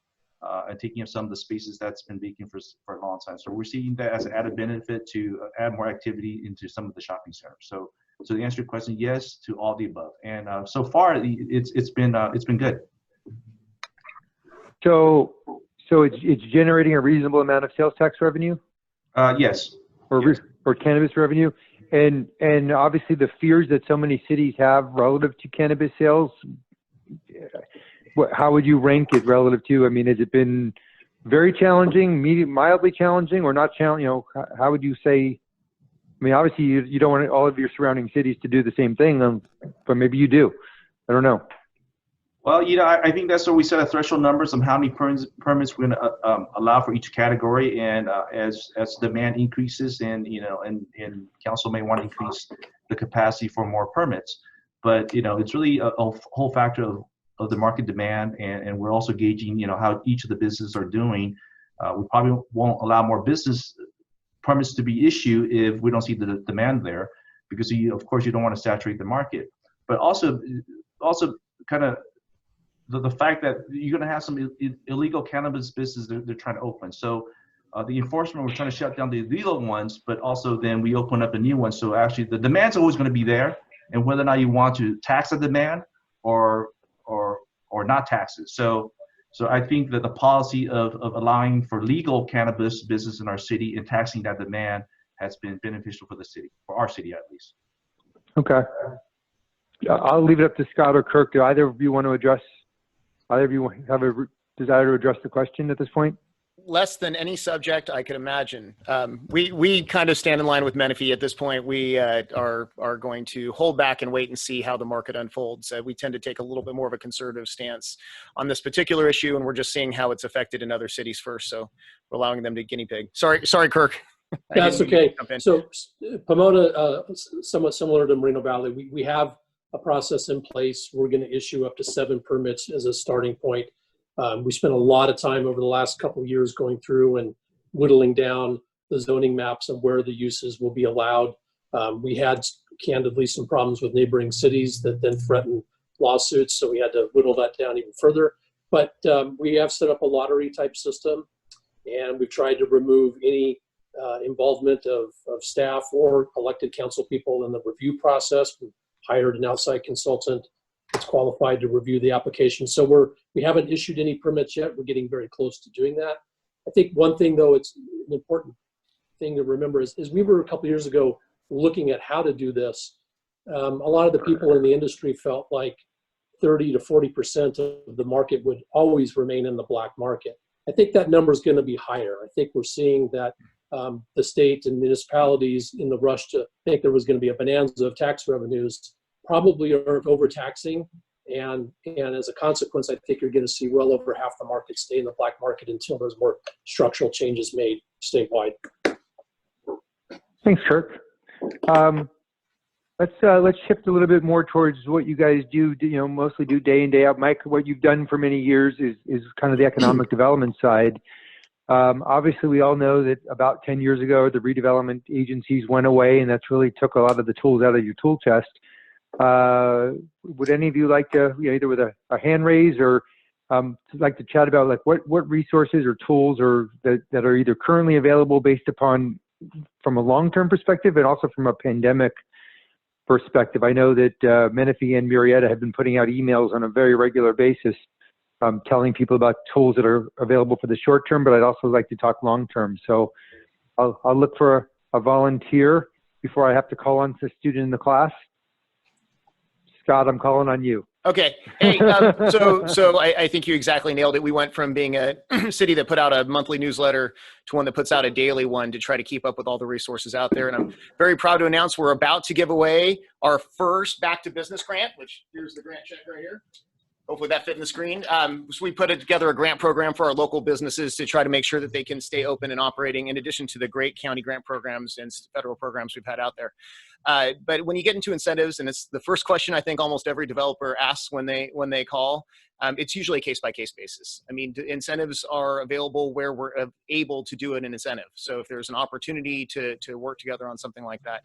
and taking up some of the spaces that's been vacant for a long time. So we're seeing that as an added benefit to add more activity into some of the shopping centers. So to answer your question, yes to all the above. And so far, it's been good. So it's generating a reasonable amount of sales tax revenue? Yes. Or cannabis revenue? And obviously the fears that so many cities have relative to cannabis sales, how would you rank it relative to? I mean, has it been very challenging, mildly challenging, or not challenging? How would you say? I mean, obviously you don't want all of your surrounding cities to do the same thing, but maybe you do. I don't know. Well, I think that's where we set a threshold numbers on how many permits we're going to allow for each category, and as demand increases, and council may want to increase the capacity for more permits, but it's really a whole factor of the market demand, and we're also gauging how each of the businesses are doing. We probably won't allow more business permits to be issued if we don't see the demand there, because of course you don't want to saturate the market, but also kind of the fact that you're going to have some illegal cannabis businesses they're trying to open. So the enforcement, we're trying to shut down the illegal ones, but also then we open up a new one. So actually the demand's always going to be there, and whether or not you want to tax the demand or not tax it. So I think that the policy of allowing for legal cannabis business in our city and taxing that demand has been beneficial for the city, for our city at least. Okay. I'll leave it up to Scott or Kirk. Do either of you want to address? Either of you have a desire to address the question at this point? Less than any subject I could imagine. We kind of stand in line with Menifee at this point. We are going to hold back and wait and see how the market unfolds. We tend to take a little bit more of a conservative stance on this particular issue, and we're just seeing how it's affected in other cities first. So we're allowing them to guinea pig. Sorry, Kirk. That's okay. So Pomona, somewhat similar to Moreno Valley, we have a process in place. We're going to issue up to 7 permits as a starting point. We spent a lot of time over the last couple of years going through and whittling down the zoning maps of where the uses will be allowed. We had candidly some problems with neighboring cities that then threatened lawsuits, so we had to whittle that down even further. But we have set up a lottery type system, and we've tried to remove any involvement of staff or elected council people in the review process. We hired an outside consultant that's qualified to review the application. So we haven't issued any permits yet. We're getting very close to doing that. I think one thing, though, it's an important thing to remember is we were a couple of years ago looking at how to do this. A lot of the people in the industry felt like 30 to 40% of the market would always remain in the black market. I think that number is going to be higher. I think we're seeing that the state and municipalities, in the rush to think there was going to be a bonanza of tax revenues, probably are overtaxing, and as a consequence, I think you're going to see well over half the market stay in the black market until there's more structural changes made statewide. Thanks, Kirk. Let's shift a little bit more towards what you guys do. Mostly do day in, day out. Mike, what you've done for many years is kind of the economic development side. Obviously, we all know that about 10 years ago, the redevelopment agencies went away, and that's really took a lot of the tools out of your tool chest. Would any of you like to, either with a hand raise or like to chat about like what resources or tools that are either currently available based upon from a long-term perspective and also from a pandemic perspective? I know that Menifee and Murrieta have been putting out emails on a very regular basis telling people about tools that are available for the short term, but I'd also like to talk long term. So I'll look for a volunteer before I have to call on the student in the class. Scott, I'm calling on you. Okay. Hey, so I think you exactly nailed it. We went from being a city that put out a monthly newsletter to one that puts out a daily one to try to keep up with all the resources out there. And I'm very proud to announce we're about to give away our first Back to Business grant, which here's the grant check right here. Hopefully that fit in the screen. So we put together a grant program for our local businesses to try to make sure that they can stay open and operating, in addition to the great county grant programs and federal programs we've had out there. But when you get into incentives, and it's the first question I think almost every developer asks when they call, it's usually a case-by-case basis. I mean, incentives are available where we're able to do an incentive. So if there's an opportunity to work together on something like that,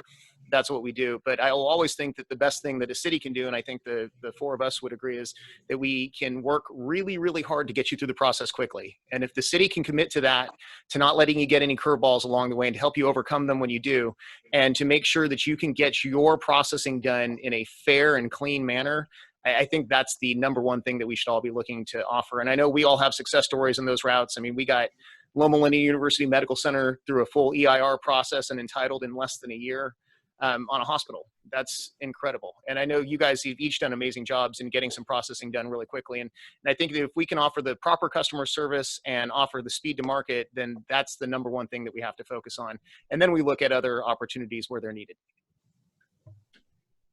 that's what we do. But I will always think that the best thing that a city can do, and I think the four of us would agree, is that we can work really, really hard to get you through the process quickly. And if the city can commit to that, to not letting you get any curveballs along the way and to help you overcome them when you do, and to make sure that you can get your processing done in a fair and clean manner, I think that's the number one thing that we should all be looking to offer. And I know we all have success stories in those routes. I mean, we got Loma Linda University Medical Center through a full EIR process and entitled in less than a year on a hospital. That's incredible. And I know you guys have each done amazing jobs in getting some processing done really quickly. And I think that if we can offer the proper customer service and offer the speed to market, then that's the number one thing that we have to focus on. And then we look at other opportunities where they're needed.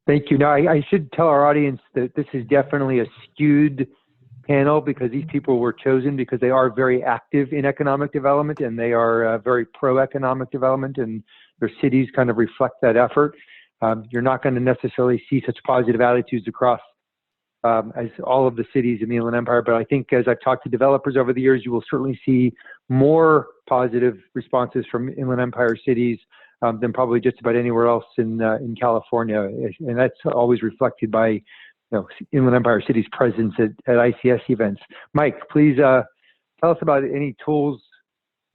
Thank you. Now, I should tell our audience that this is definitely a skewed panel because these people were chosen because they are very active in economic development and they are very pro-economic development, and their cities kind of reflect that effort. You're not going to necessarily see such positive attitudes across as all of the cities in the Inland Empire, but I think as I've talked to developers over the years, you will certainly see more positive responses from Inland Empire cities than probably just about anywhere else in California, and that's always reflected by Inland Empire City's presence at ICS events. Mike, please tell us about any tools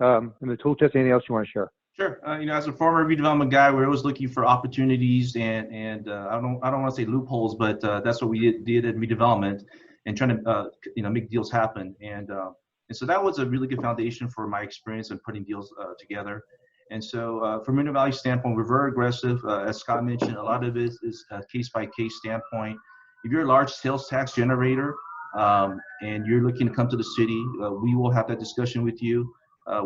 in the tool chest. Anything else you want to share? Sure. As a former redevelopment guy, we're always looking for opportunities and I don't want to say loopholes, but that's what we did in redevelopment and trying to make deals happen. And so that was a really good foundation for my experience in putting deals together. And so from Moreno Valley standpoint, we're very aggressive. As Scott mentioned, a lot of it is a case-by-case standpoint. If you're a large sales tax generator and you're looking to come to the city, we will have that discussion with you.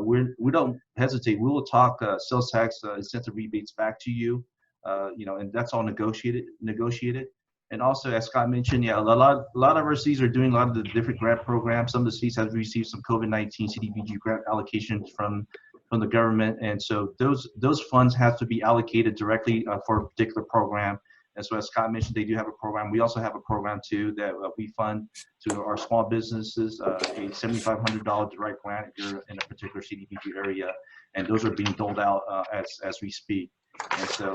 We don't hesitate. We will talk sales tax incentive rebates back to you, and that's all negotiated. And also, as Scott mentioned, a lot of our cities are doing a lot of the different grant programs. Some of the cities have received some COVID-19 CDBG grant allocations from the government, and so those funds have to be allocated directly for a particular program. And so, as Scott mentioned, they do have a program. We also have a program too that we fund to our small businesses, a $7,500 direct grant if you're in a particular CDBG area, and those are being doled out as we speak.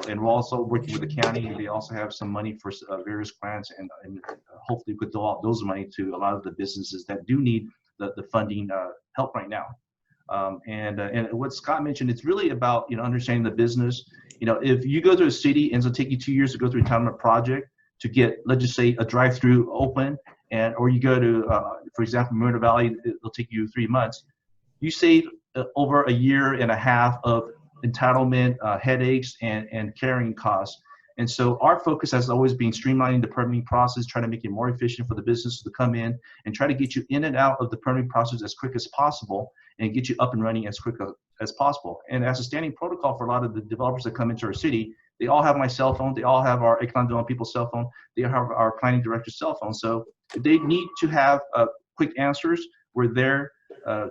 And we're also working with the county, and they also have some money for various grants, and hopefully we could dole out those money to a lot of the businesses that do need the funding help right now. And what Scott mentioned, it's really about understanding the business. If you go to a city and it'll take you 2 years to go through a entitlement project to get, let's just say, a drive-through open, or you go to, for example, Moreno Valley, it'll take you 3 months. You save over 1.5 years of entitlement headaches and carrying costs. And so our focus has always been streamlining the permitting process, trying to make it more efficient for the business to come in and try to get you in and out of the permitting process as quick as possible and get you up and running as quick as possible. And as a standing protocol for a lot of the developers that come into our city, they all have my cell phone, they all have our economic development people's cell phone, they have our planning director's cell phone. So if they need to have quick answers, we're there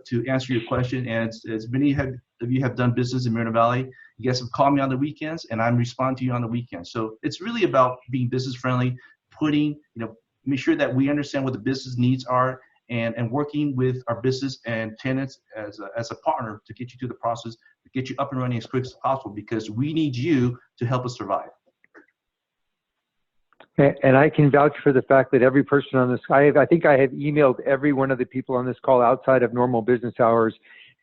to answer your question. And as many of you have done business in Moreno Valley, you guys have called me on the weekends and I'm responding to you on the weekends. So it's really about being business friendly, make sure that we understand what the business needs are and working with our business and tenants as a partner to get you through the process, to get you up and running as quick as possible, because we need you to help us survive. And I can vouch for the fact that every person on this, I think I have emailed every one of the people on this call outside of normal business hours,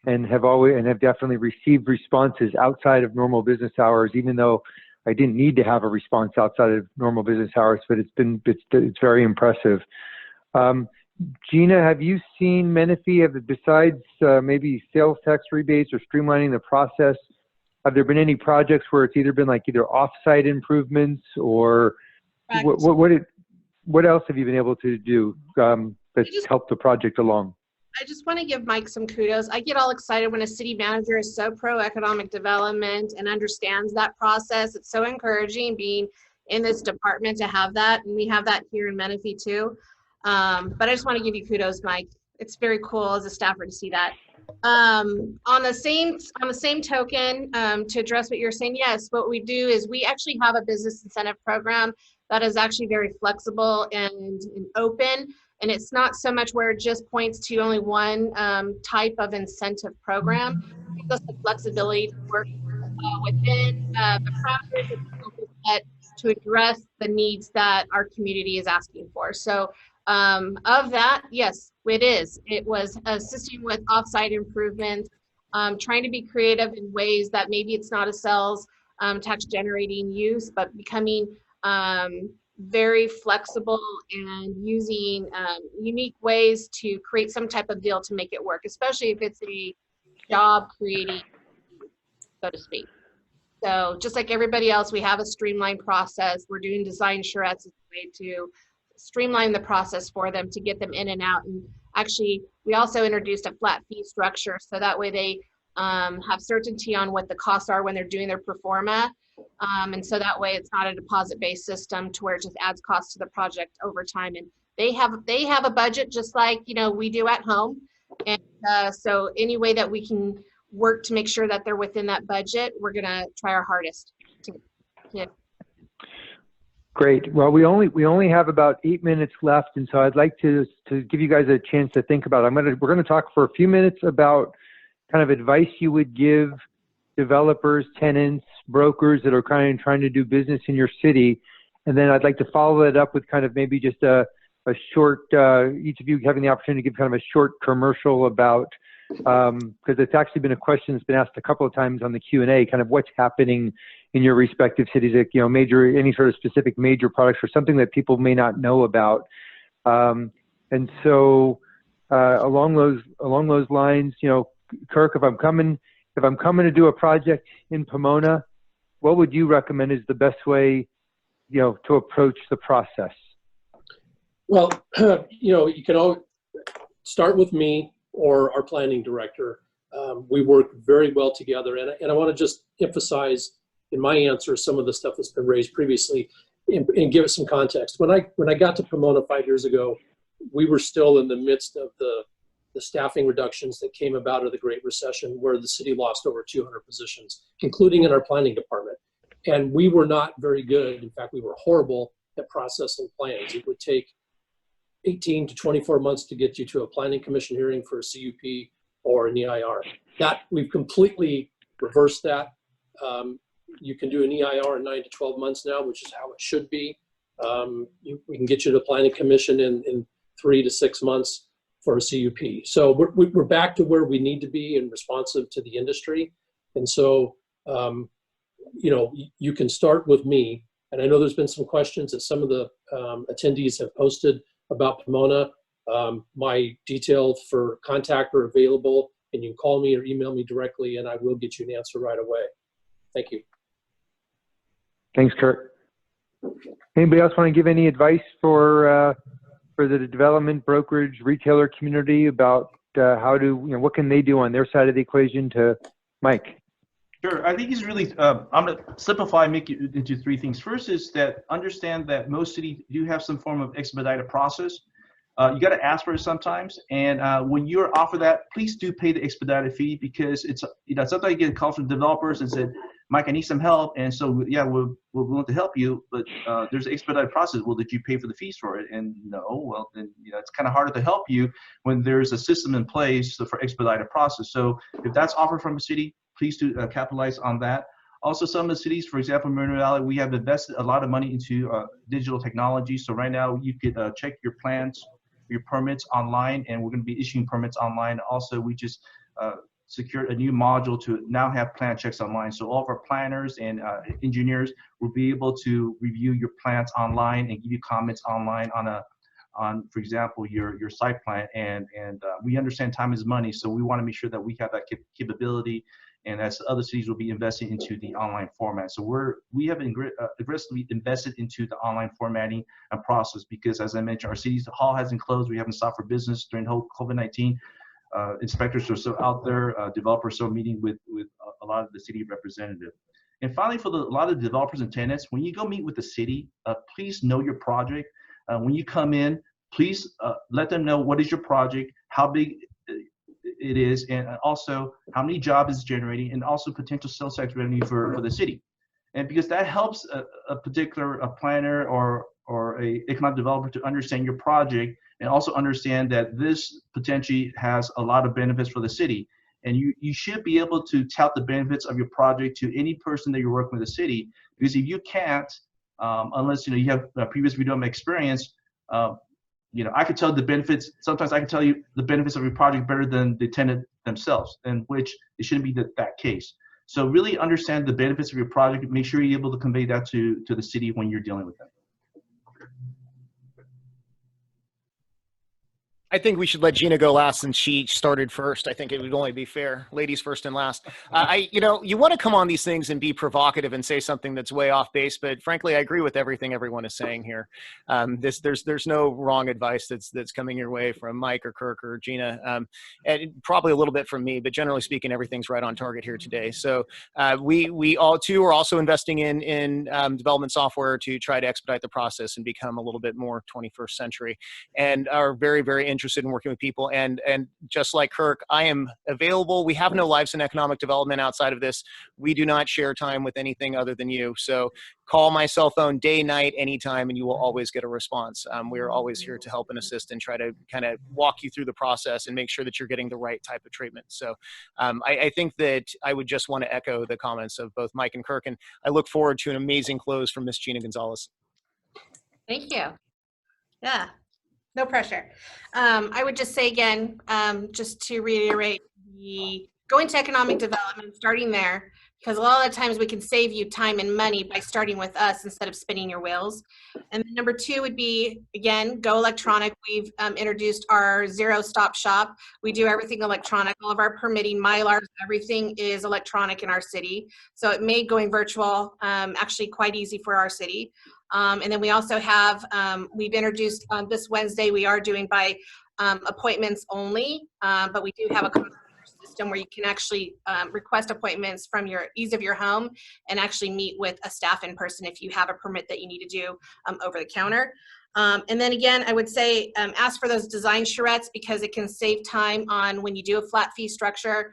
and have definitely received responses outside of normal business hours, even though I didn't need to have a response outside of normal business hours. But it's very impressive. Gina, have you seen Menifee, besides maybe sales tax rebates or streamlining the process? Have there been any projects where it's either been either off-site improvements or what else have you been able to do that's helped the project along? I just want to give Mike some kudos. I get all excited when a city manager is so pro-economic development and understands that process. It's so encouraging being in this department to have that, and we have that here in Menifee too. But I just want to give you kudos, Mike. It's very cool as a staffer to see that. On the same token, to address what you're saying, yes, what we do is we actually have a business incentive program that is actually very flexible and open. And it's not so much where it just points to only one type of incentive program. It gives us the flexibility to work within the parameters that we set to address the needs that our community is asking for. So of that, yes, it is. It was assisting with offsite improvements, trying to be creative in ways that maybe it's not a sales tax generating use, but becoming very flexible and using unique ways to create some type of deal to make it work, especially if it's a job creating, so to speak. So just like everybody else, we have a streamlined process. We're doing design charrettes as a way to streamline the process for them to get them in and out. And actually, we also introduced a flat fee structure, so that way they have certainty on what the costs are when they're doing their pro forma. And so that way it's not a deposit-based system to where it just adds cost to the project over time. And they have a budget just like, you know, we do at home. And so any way that we can work to make sure that they're within that budget, we're gonna try our hardest to. Great. Well, we only have about 8 minutes left, and so I'd like to give you guys a chance to think about it. We're gonna talk for a few minutes about kind of advice you would give developers, tenants, brokers that are kind of trying to do business in your city, and then I'd like to follow it up with kind of maybe just a short, each of you having the opportunity to give kind of a short commercial about, because it's actually been a question that's been asked a couple of times on the Q&A, kind of what's happening in your respective cities, like, you know, any sort of specific major products or something that people may not know about. And so along those lines, you know, Kirk, if I'm coming to do a project in Pomona, what would you recommend is the best way, you know, to approach the process? Well, you know, you can all start with me or our planning director. We work very well together, and I want to just emphasize in my answer some of the stuff that's been raised previously and give it some context. When I got to Pomona 5 years ago, we were still in the midst of the staffing reductions that came about of the Great Recession, where the city lost over 200 positions, including in our planning department. And we were not very good. In fact, we were horrible at processing plans. It would take 18 to 24 months to get you to a planning commission hearing for a CUP or an EIR. That we've completely reversed that. You can do an EIR in 9 to 12 months now, which is how it should be. We can get you to the planning commission in 3 to 6 months for a CUP. So we're back to where we need to be and responsive to the industry. And so, you know, you can start with me. And I know there's been some questions that some of the attendees have posted about Pomona. My details for contact are available, and you can call me or email me directly, and I will get you an answer right away. Thank you. Thanks, Kirk. Anybody else want to give any advice for the development, brokerage, retailer community about how to, you know, what can they do on their side of the equation to Mike? Sure. I think it's really, I'm going to simplify and make it into 3 things. First is that understand that most cities do have some form of expedited process. You got to ask for it sometimes. And when you're offered that, please do pay the expedited fee, because it's, you know, sometimes you get calls from developers and said, Mike, I need some help. And so, yeah, we're willing to help you, but there's an expedited process. Well, did you pay for the fees for it? And no, well, then, you know, it's kind of harder to help you when there's a system in place for expedited process. So if that's offered from a city, please do capitalize on that. Also, some of the cities, for example, Moreno Valley, we have invested a lot of money into digital technology. So right now you could check your plans, your permits online, and we're going to be issuing permits online. Also, we just secured a new module to now have plan checks online. So all of our planners and engineers will be able to review your plans online and give you comments online on, for example, your site plan. And we understand time is money, so we want to make sure that we have that capability. And as other cities will be investing into the online format. So we have aggressively invested into the online formatting and process, because as I mentioned, our city's hall hasn't closed. We haven't stopped for business during the whole COVID-19. Inspectors are still out there. Developers are still meeting with a lot of the city representatives. And finally, for a lot of developers and tenants, when you go meet with the city, please know your project. When you come in, please let them know what is your project, how big it is, and also how many jobs it's generating, and also potential sales tax revenue for the city. And because that helps a particular planner or a economic developer to understand your project, and also understand that this potentially has a lot of benefits for the city. And you should be able to tout the benefits of your project to any person that you're working with the city, because if you can't, unless you have previous redevelopment experience, I could tell the benefits. Sometimes I can tell you the benefits of your project better than the tenant themselves, and which it shouldn't be that case. So really understand the benefits of your project. Make sure you're able to convey that to the city when you're dealing with them. I think we should let Gina go last since she started first. I think it would only be fair. Ladies first and last. You want to come on these things and be provocative and say something that's way off base, but frankly, I agree with everything everyone is saying here. There's no wrong advice that's coming your way from Mike or Kirk or Gina, and probably a little bit from me, but generally speaking, everything's right on target here today. So we all too are also investing in development software to try to expedite the process and become a little bit more 21st century, and are very, very interested in working with people. And just like Kirk, I am available. We have no lives in economic development outside of this. We do not share time with anything other than you. So call my cell phone day, night, anytime, and you will always get a response. We are always here to help and assist and try to kind of walk you through the process and make sure that you're getting the right type of treatment. So I think that I would just want to echo the comments of both Mike and Kirk, and I look forward to an amazing close from Miss Gina Gonzalez. Thank you. Yeah. No pressure. I would just say again, just to reiterate, going to economic development, starting there, because a lot of the times we can save you time and money by starting with us instead of spinning your wheels. And then number two would be, again, go electronic. We've introduced our zero-stop shop. We do everything electronic. All of our permitting, Mylars, everything is electronic in our city. So it made going virtual actually quite easy for our city. And then we also have, we've introduced this Wednesday, we are doing by appointments only, but we do have a system where you can actually request appointments from your ease of your home and actually meet with a staff in person if you have a permit that you need to do over the counter. And then again, I would say ask for those design charrettes, because it can save time on when you do a flat fee structure,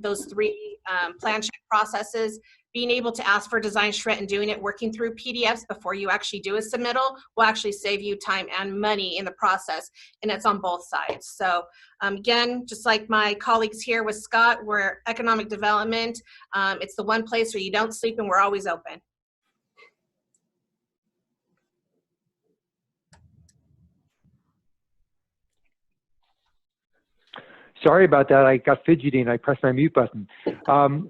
those three plan check processes. Being able to ask for design charrette and doing it, working through PDFs before you actually do a submittal will actually save you time and money in the process, and it's on both sides. So again, just like my colleagues here with Scott, we're economic development. It's the one place where you don't sleep and we're always open. Sorry about that. I got fidgety and I pressed my mute button.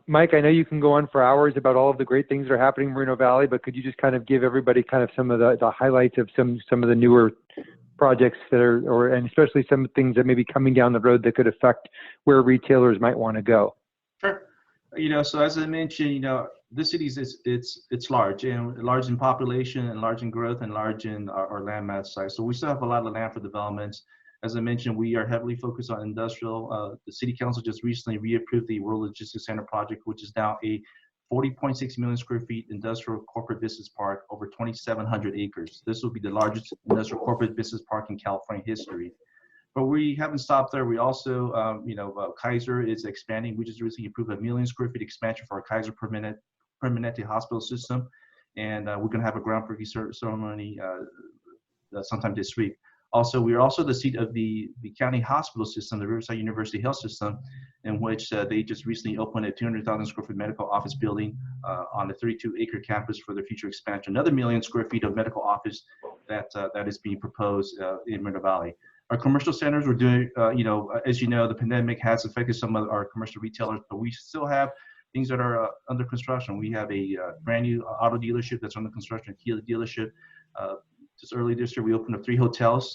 Mike, I know you can go on for hours about all of the great things that are happening in Moreno Valley, but could you just kind of give everybody kind of some of the highlights of some of the newer projects that are, and especially some things that may be coming down the road that could affect where retailers might want to go? Sure. So as I mentioned, the city is it's large, and large in population and large in growth and large in our land mass size. So we still have a lot of land for developments. As I mentioned, we are heavily focused on industrial. The City Council just recently reapproved the World Logistics Center project, which is now a 40.6 million square feet industrial corporate business park over 2,700 acres. This will be the largest industrial corporate business park in California history. But we haven't stopped there. We also, Kaiser is expanding. We just recently approved a 1 million square feet expansion for our Kaiser Permanente hospital system. And we're going to have a groundbreaking ceremony sometime this week. Also, we are also the seat of the county hospital system, the Riverside University Health System, in which they just recently opened a 200,000 square foot medical office building on the 32-acre campus for their future expansion. Another 1 million square feet of medical office that is being proposed in Moreno Valley. Our commercial centers, we're doing, as you know, the pandemic has affected some of our commercial retailers, but we still have things that are under construction. We have a brand new auto dealership that's under construction, a Kia dealership. Just early this year, we opened up 3 hotels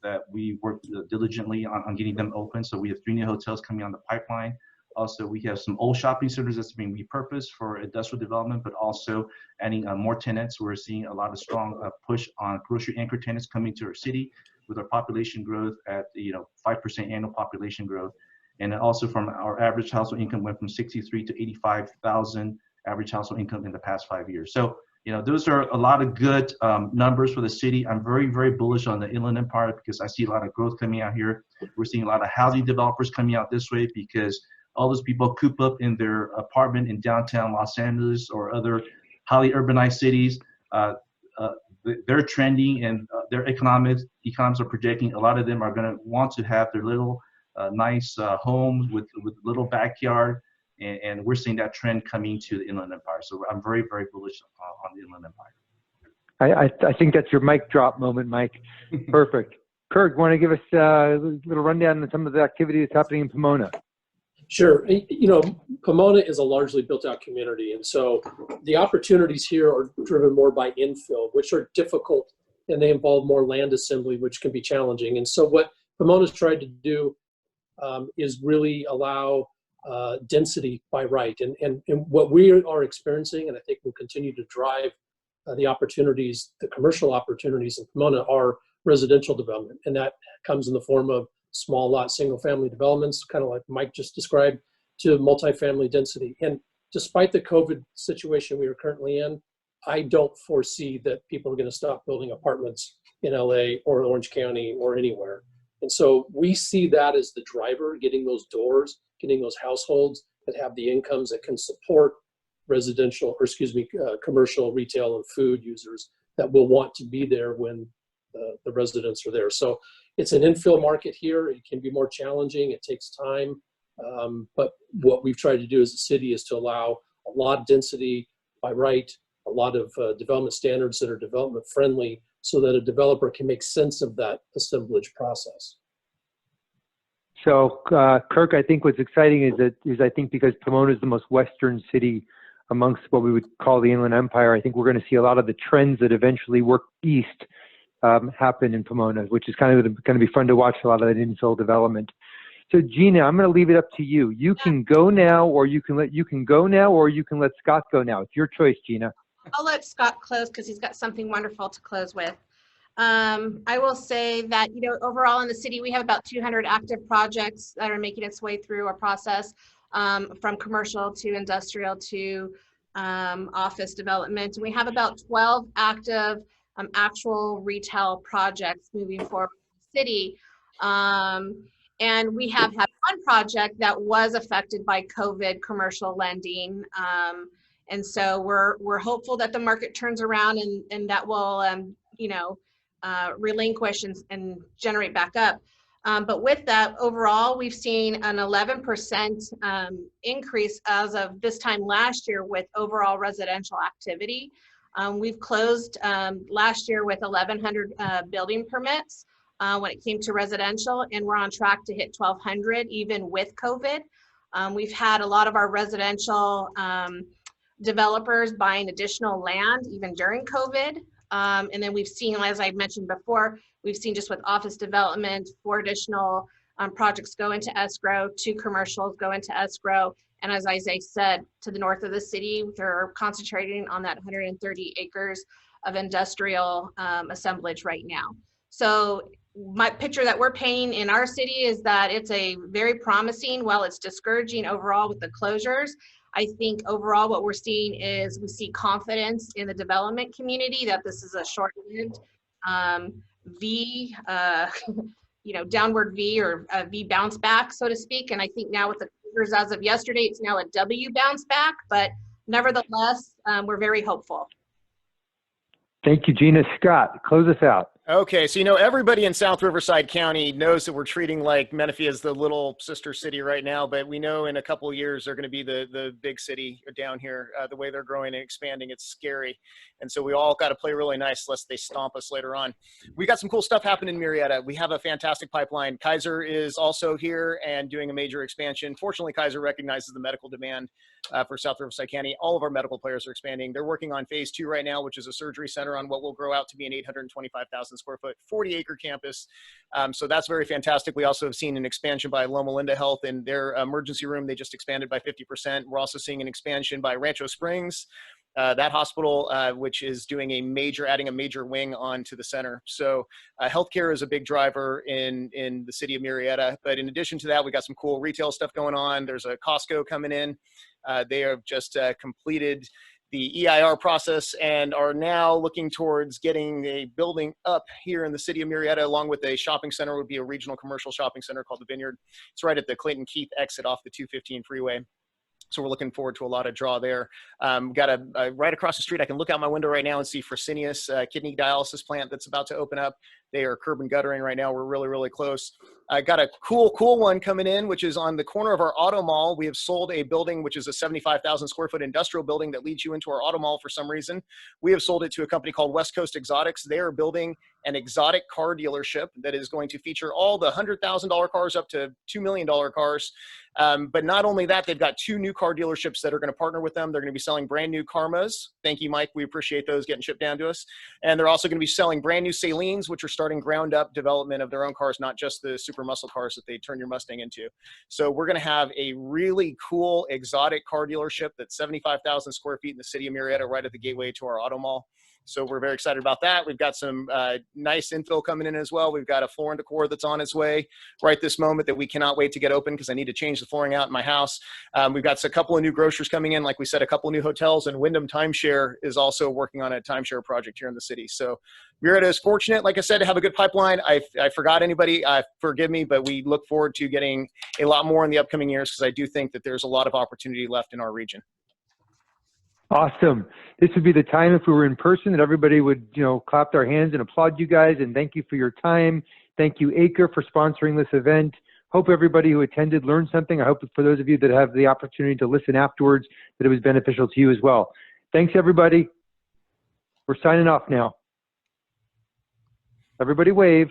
that we worked diligently on getting them open. So we have 3 new hotels coming on the pipeline. Also, we have some old shopping centers that's being repurposed for industrial development, but also adding more tenants. We're seeing a lot of strong push on grocery anchor tenants coming to our city with our population growth at 5% annual population growth. And then also from our average household income went from 63 to 85,000 average household income in the past 5 years. So those are a lot of good numbers for the city. I'm very, very bullish on the Inland Empire because I see a lot of growth coming out here. We're seeing a lot of housing developers coming out this way because all those people coop up in their apartment in downtown Los Angeles or other highly urbanized cities. They're trending, and their economics are projecting. A lot of them are going to want to have their little nice homes with little backyard, and we're seeing that trend coming to the Inland Empire. So I'm very, very bullish on the Inland Empire. I think that's your mic drop moment, Mike. Perfect. Kirk, want to give us a little rundown on some of the activity that's happening in Pomona? Sure. Pomona is a largely built-out community, and so the opportunities here are driven more by infill, which are difficult, and they involve more land assembly, which can be challenging. And so what Pomona's tried to do is really allow density by right. And what we are experiencing, and I think will continue to drive the opportunities, the commercial opportunities in Pomona, are residential development, and that comes in the form of small lot, single family developments, kind of like Mike just described, to multifamily density. And despite the COVID situation we are currently in, I don't foresee that people are going to stop building apartments in LA or Orange County or anywhere. And so we see that as the driver, getting those doors, getting those households that have the incomes that can support residential, or commercial, retail, and food users that will want to be there when the residents are there. So it's an infill market here. It can be more challenging. It takes time. But what we've tried to do as a city is to allow a lot of density by right, a lot of development standards that are development friendly, so that a developer can make sense of that assemblage process. So, Kirk, I think what's exciting is I think because Pomona is the most western city amongst what we would call the Inland Empire, I think we're going to see a lot of the trends that eventually work east happen in Pomona, which is kind of going to be fun to watch, a lot of that infill development. So, Gina, I'm going to leave it up to you. You can go now, or you can let Scott go now. It's your choice, Gina. I'll let Scott close because he's got something wonderful to close with. I will say that, overall in the city, we have about 200 active projects that are making its way through our process, from commercial to industrial to office development. And we have about 12 active actual retail projects moving forward in the city. And we have had one project that was affected by COVID, commercial lending. And so we're hopeful that the market turns around and that will, relinquish and generate back up. But with that, overall, we've seen an 11% increase as of this time last year with overall residential activity. We've closed last year with 1,100 building permits when it came to residential, and we're on track to hit 1,200 even with COVID. We've had a lot of our residential developers buying additional land even during COVID. And then we've seen, as I mentioned before, we've seen just with office development, 4 additional projects go into escrow, 2 commercials go into escrow. And as Isaiah said, to the north of the city, they're concentrating on that 130 acres of industrial assemblage right now. So my picture that we're painting in our city is that it's a very promising, while it's discouraging overall with the closures. I think overall what we're seeing is we see confidence in the development community that this is a short-lived V, downward V or a V bounce back, so to speak. And I think now with the closures as of yesterday, it's now a W bounce back, but nevertheless, we're very hopeful. Thank you, Gina. Scott, close us out. Okay, so everybody in South Riverside County knows that we're treating like Menifee as the little sister city right now, but we know in a couple of years they're going to be the big city down here. The way they're growing and expanding, it's scary. And so we all got to play really nice lest they stomp us later on. We got some cool stuff happening in Murrieta. We have a fantastic pipeline. Kaiser is also here and doing a major expansion. Fortunately, Kaiser recognizes the medical demand for South Riverside County. All of our medical players are expanding. They're working on phase 2 right now, which is a surgery center on what will grow out to be an 825,000 square foot, 40-acre campus. So that's very fantastic. We also have seen an expansion by Loma Linda Health in their emergency room. They just expanded by 50%. We're also seeing an expansion by Rancho Springs, that hospital, which is doing adding a major wing onto the center. So healthcare is a big driver in the city of Murrieta. But in addition to that, we got some cool retail stuff going on. There's a Costco coming in. They have just completed the EIR process and are now looking towards getting a building up here in the city of Murrieta, along with a shopping center. It would be a regional commercial shopping center called the Vineyard. It's right at the Clayton Keith exit off the 215 freeway. So we're looking forward to a lot of draw there. Got a right across the street. I can look out my window right now and see Fresenius kidney dialysis plant that's about to open up. They are curb and guttering right now. We're really, really close. I got a cool one coming in, which is on the corner of our auto mall. We have sold a building, which is a 75,000 square foot industrial building that leads you into our auto mall for some reason. We have sold it to a company called West Coast Exotics. They are building an exotic car dealership that is going to feature all the $100,000 cars up to $2 million cars. But not only that, they've got 2 new car dealerships that are going to partner with them. They're going to be selling brand new Karmas. Thank you, Mike. We appreciate those getting shipped down to us. And they're also going to be selling brand new Salines, which are starting ground up development of their own cars, not just the super muscle cars that they turn your Mustang into. So we're going to have a really cool exotic car dealership that's 75,000 square feet in the city of Murrieta, right at the gateway to our auto mall. So we're very excited about that. We've got some nice infill coming in as well. We've got a floor and decor that's on its way right this moment that we cannot wait to get open because I need to change the flooring out in my house. We've got a couple of new grocers coming in. Like we said, a couple of new hotels, and Wyndham Timeshare is also working on a timeshare project here in the city. So Murrieta is fortunate, like I said, to have a good pipeline. I forgot anybody, forgive me, but we look forward to getting a lot more in the upcoming years because I do think that there's a lot of opportunity left in our region. Awesome. This would be the time if we were in person that everybody would, clap their hands and applaud you guys. And thank you for your time. Thank you, ACRE, for sponsoring this event. Hope everybody who attended learned something. I hope for those of you that have the opportunity to listen afterwards, that it was beneficial to you as well. Thanks, everybody. We're signing off now. Everybody wave.